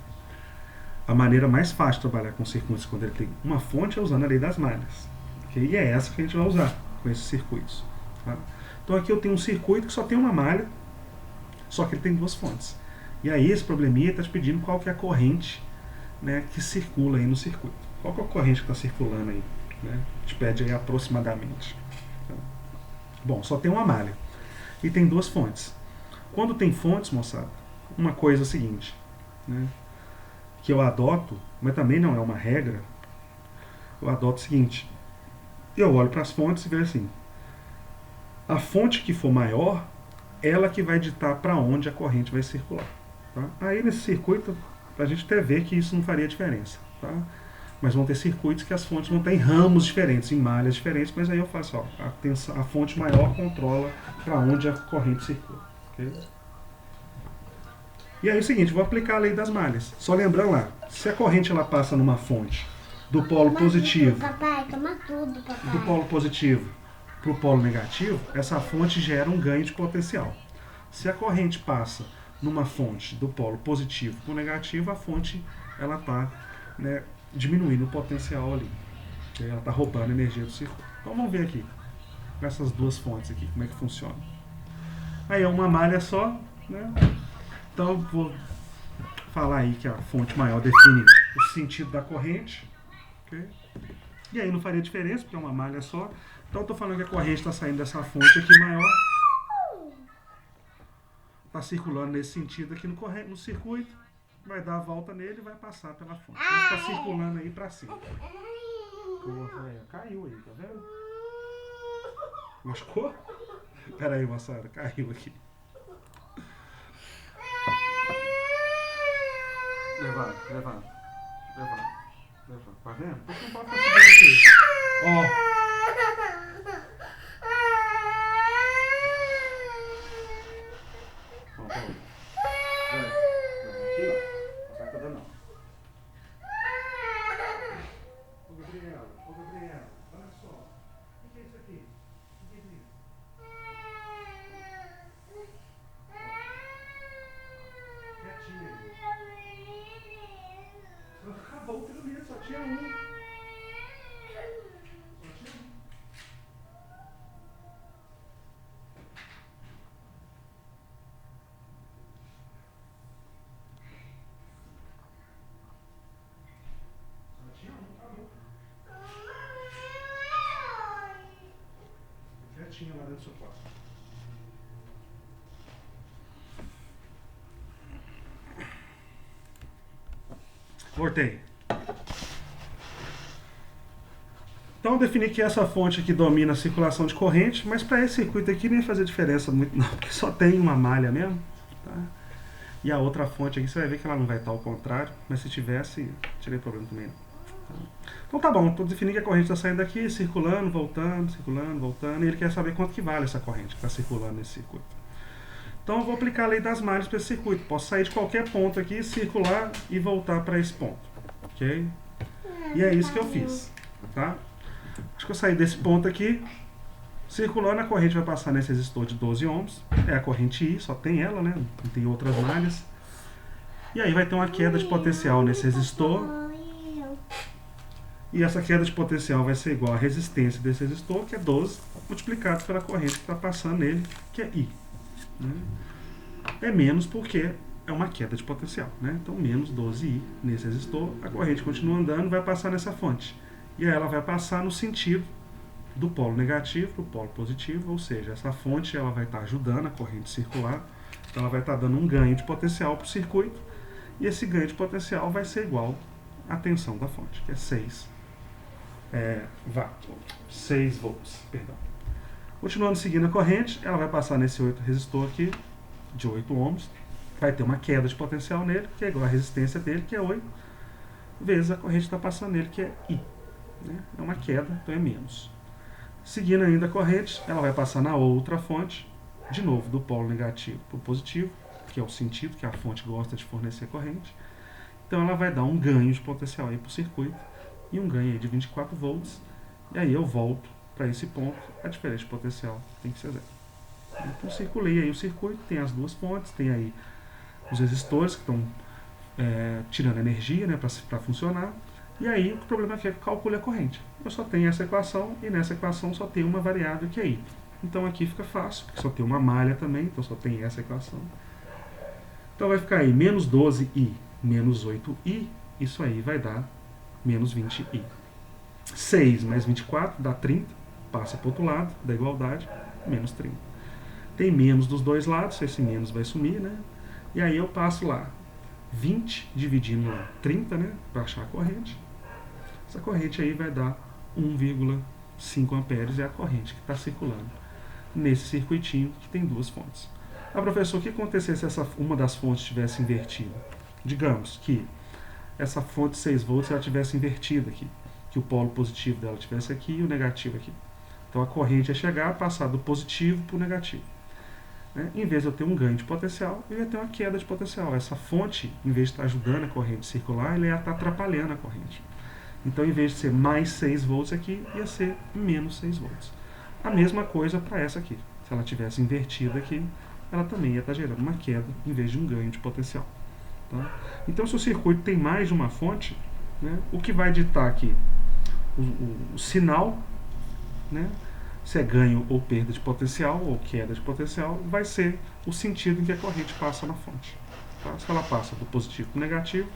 A maneira mais fácil de trabalhar com circuitos quando ele tem uma fonte é usando a lei das malhas. Okay? E é essa que a gente vai usar com esses circuitos. Tá? Então aqui eu tenho um circuito que só tem uma malha, só que ele tem duas fontes. E aí esse probleminha está te pedindo qual que é a corrente, né, que circula aí no circuito. Qual que é a corrente que está circulando aí? Né? Te pede aí aproximadamente. Tá? Bom, só tem uma malha. E tem duas fontes. Quando tem fontes, moçada, uma coisa é a seguinte, né, que eu adoto, mas também não é uma regra, eu adoto o seguinte, eu olho para as fontes e vejo assim, a fonte que for maior, ela que vai ditar para onde a corrente vai circular. Tá? Aí nesse circuito, a gente até vê que isso não faria diferença. Tá? Mas vão ter circuitos que as fontes vão ter em ramos diferentes, em malhas diferentes, mas aí eu faço, ó, a fonte maior controla para onde a corrente circula. Okay? E aí é o seguinte, vou aplicar a lei das malhas. Só lembrando lá, se a corrente ela passa numa fonte do polo positivo, Papai, toma tudo, papai. do polo positivo para o polo negativo, essa fonte gera um ganho de potencial. Se a corrente passa numa fonte do polo positivo para o negativo, a fonte ela está, né, diminuindo o potencial ali. Ela está roubando energia do circuito. Então vamos ver aqui, com essas duas fontes aqui, como é que funciona. Aí é uma malha só, né? Então eu vou falar aí que a fonte maior define o sentido da corrente. Okay? E aí não faria diferença, porque é uma malha só. Então eu estou falando que a corrente está saindo dessa fonte aqui maior, está circulando nesse sentido aqui no circuito, vai dar a volta nele e vai passar pela fonte. Então está circulando aí para cima. Caiu aí, tá vendo? Machucou? Pera aí, moçada, caiu aqui. Levanta. Tá vendo? Por que não pode ficar subindo aqui? Ó. Acabou o treinamento, só tinha um. Quietinho lá dentro do seu quarto. Voltei. Então eu defini que essa fonte aqui domina a circulação de corrente, mas para esse circuito aqui nem fazer diferença muito não, porque só tem uma malha mesmo. Tá? E a outra fonte aqui você vai ver que ela não vai estar ao contrário, mas se tivesse, não teria problema também não. Tá? Então tá bom, estou definindo que a corrente está saindo daqui, circulando, voltando, e ele quer saber quanto que vale essa corrente que está circulando nesse circuito. Então eu vou aplicar a lei das malhas para esse circuito. Posso sair de qualquer ponto aqui, circular e voltar para esse ponto. Ok? E é isso que eu fiz. Tá? Acho que eu saí desse ponto aqui, Circulando, a corrente vai passar nesse resistor de 12 ohms. É a corrente I, só tem ela, né? Não tem outras malhas. E aí vai ter uma queda de potencial nesse resistor. E essa queda de potencial vai ser igual à resistência desse resistor, que é 12, multiplicado pela corrente que está passando nele, que é I. Né? É menos porque é uma queda de potencial. Né? Então, menos 12I nesse resistor. A corrente continua andando, vai passar nessa fonte. E aí ela vai passar no sentido do polo negativo para o polo positivo, ou seja, essa fonte ela vai estar ajudando a corrente circular, então ela vai estar dando um ganho de potencial para o circuito, e esse ganho de potencial vai ser igual à tensão da fonte, que é 6 volts. Perdão. Continuando seguindo a corrente, ela vai passar nesse resistor aqui, de 8 ohms, vai ter uma queda de potencial nele, que é igual à resistência dele, que é 8, vezes a corrente está passando nele, que é I. Né? É uma queda, então é menos. Seguindo ainda a corrente, ela vai passar na outra fonte, de novo do polo negativo para o positivo, que é o sentido que a fonte gosta de fornecer corrente. Então ela vai dar um ganho de potencial aí para o circuito, e um ganho aí de 24 volts, e aí eu volto para esse ponto, a diferença de potencial tem que ser zero. Então circulei aí o circuito, tem as duas fontes, tem aí os resistores que estão tirando energia, né, para funcionar. E aí o problema é que calcule a corrente. Eu só tenho essa equação e nessa equação só tem uma variável que é I. Então aqui fica fácil, porque só tem uma malha também, então só tem essa equação. Então vai ficar aí menos 12I menos 8I, isso aí vai dar menos 20I. 6 mais 24 dá 30, passa para o outro lado da igualdade, menos 30. Tem menos dos dois lados, esse menos vai sumir, né? E aí eu passo lá 20 dividindo 30, né, para achar a corrente. Essa corrente aí vai dar 1,5 amperes, é a corrente que está circulando nesse circuitinho que tem duas fontes. Ah, professor, o que acontecesse se uma das fontes tivesse invertida? Digamos que essa fonte 6 volts ela tivesse invertida aqui, que o polo positivo dela tivesse aqui e o negativo aqui. Então a corrente ia chegar, passar do positivo para o negativo. Né? Em vez de eu ter um ganho de potencial, eu ia ter uma queda de potencial. Essa fonte, em vez de estar ajudando a corrente a circular, ela ia estar atrapalhando a corrente. Então, em vez de ser mais 6 volts aqui, ia ser menos 6 volts. A mesma coisa para essa aqui. Se ela tivesse invertida aqui, ela também ia estar gerando uma queda, em vez de um ganho de potencial. Tá? Então, se o circuito tem mais de uma fonte, né, o que vai ditar aqui o sinal, né, se é ganho ou perda de potencial, ou queda de potencial, vai ser o sentido em que a corrente passa na fonte. Tá? Se ela passa do positivo para o negativo,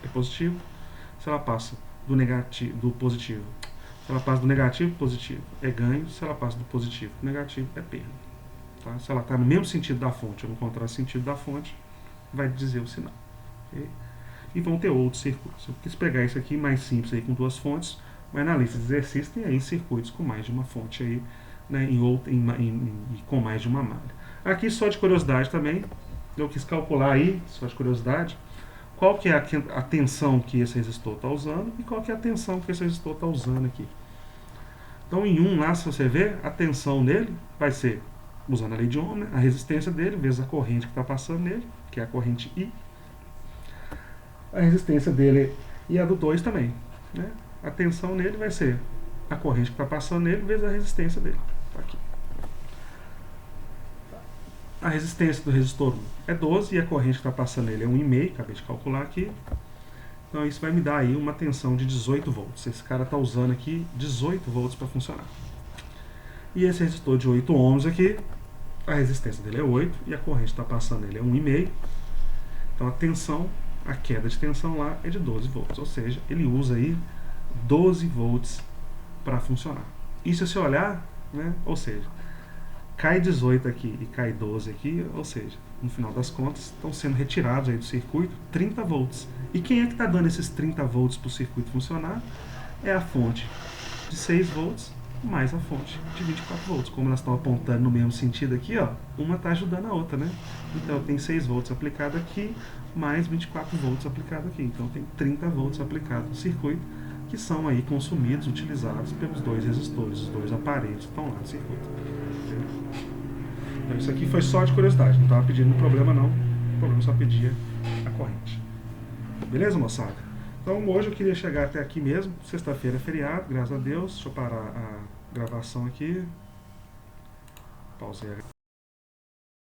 é positivo. Se ela passa do positivo, se ela passa do negativo para o positivo, é ganho. Se ela passa do positivo para o negativo, é perda. Tá? Se ela está no mesmo sentido da fonte ou no contrário sentido da fonte, vai dizer o sinal. Okay? E vão ter outros circuitos. Eu quis pegar isso aqui mais simples aí com duas fontes, mas na lista de exercícios tem aí circuitos com mais de uma fonte aí, né, com mais de uma malha. Aqui só de curiosidade também, eu quis calcular aí, só de curiosidade, qual que é a tensão que esse resistor está usando e qual que é a tensão que esse resistor está usando aqui. Então em um lá, se você ver, a tensão dele vai ser, usando a lei de Ohm, né, a resistência dele vezes a corrente que está passando nele, que é a corrente I. A resistência dele e a do 2 também. Né? A tensão nele vai ser a corrente que está passando nele vezes a resistência dele. Tá aqui. A resistência do resistor 1 é 12 e a corrente que está passando nele é 1,5, acabei de calcular aqui. Então isso vai me dar aí uma tensão de 18 volts. Esse cara está usando aqui 18 volts para funcionar. E esse resistor de 8 ohms aqui, a resistência dele é 8 e a corrente que está passando nele é 1,5. Então a tensão, a queda de tensão lá é de 12 volts, ou seja, ele usa aí 12 volts para funcionar. E se você olhar, né, ou seja, cai 18 aqui e cai 12 aqui, ou seja, no final das contas, estão sendo retirados aí do circuito 30 volts. E quem é que está dando esses 30 volts para o circuito funcionar? É a fonte de 6 volts mais a fonte de 24 volts. Como elas estão apontando no mesmo sentido aqui, ó, uma está ajudando a outra, né? Então eu tenho 6 volts aplicado aqui, mais 24 volts aplicado aqui. Então tem 30 volts aplicado no circuito, que são aí consumidos, utilizados pelos dois resistores, os dois aparelhos que estão lá no circuito. Então isso aqui foi só de curiosidade, não estava pedindo problema não, o problema só pedia a corrente. Beleza, moçada? Então hoje eu queria chegar até aqui mesmo, sexta-feira é feriado, graças a Deus. Deixa eu parar a gravação aqui. Pausei.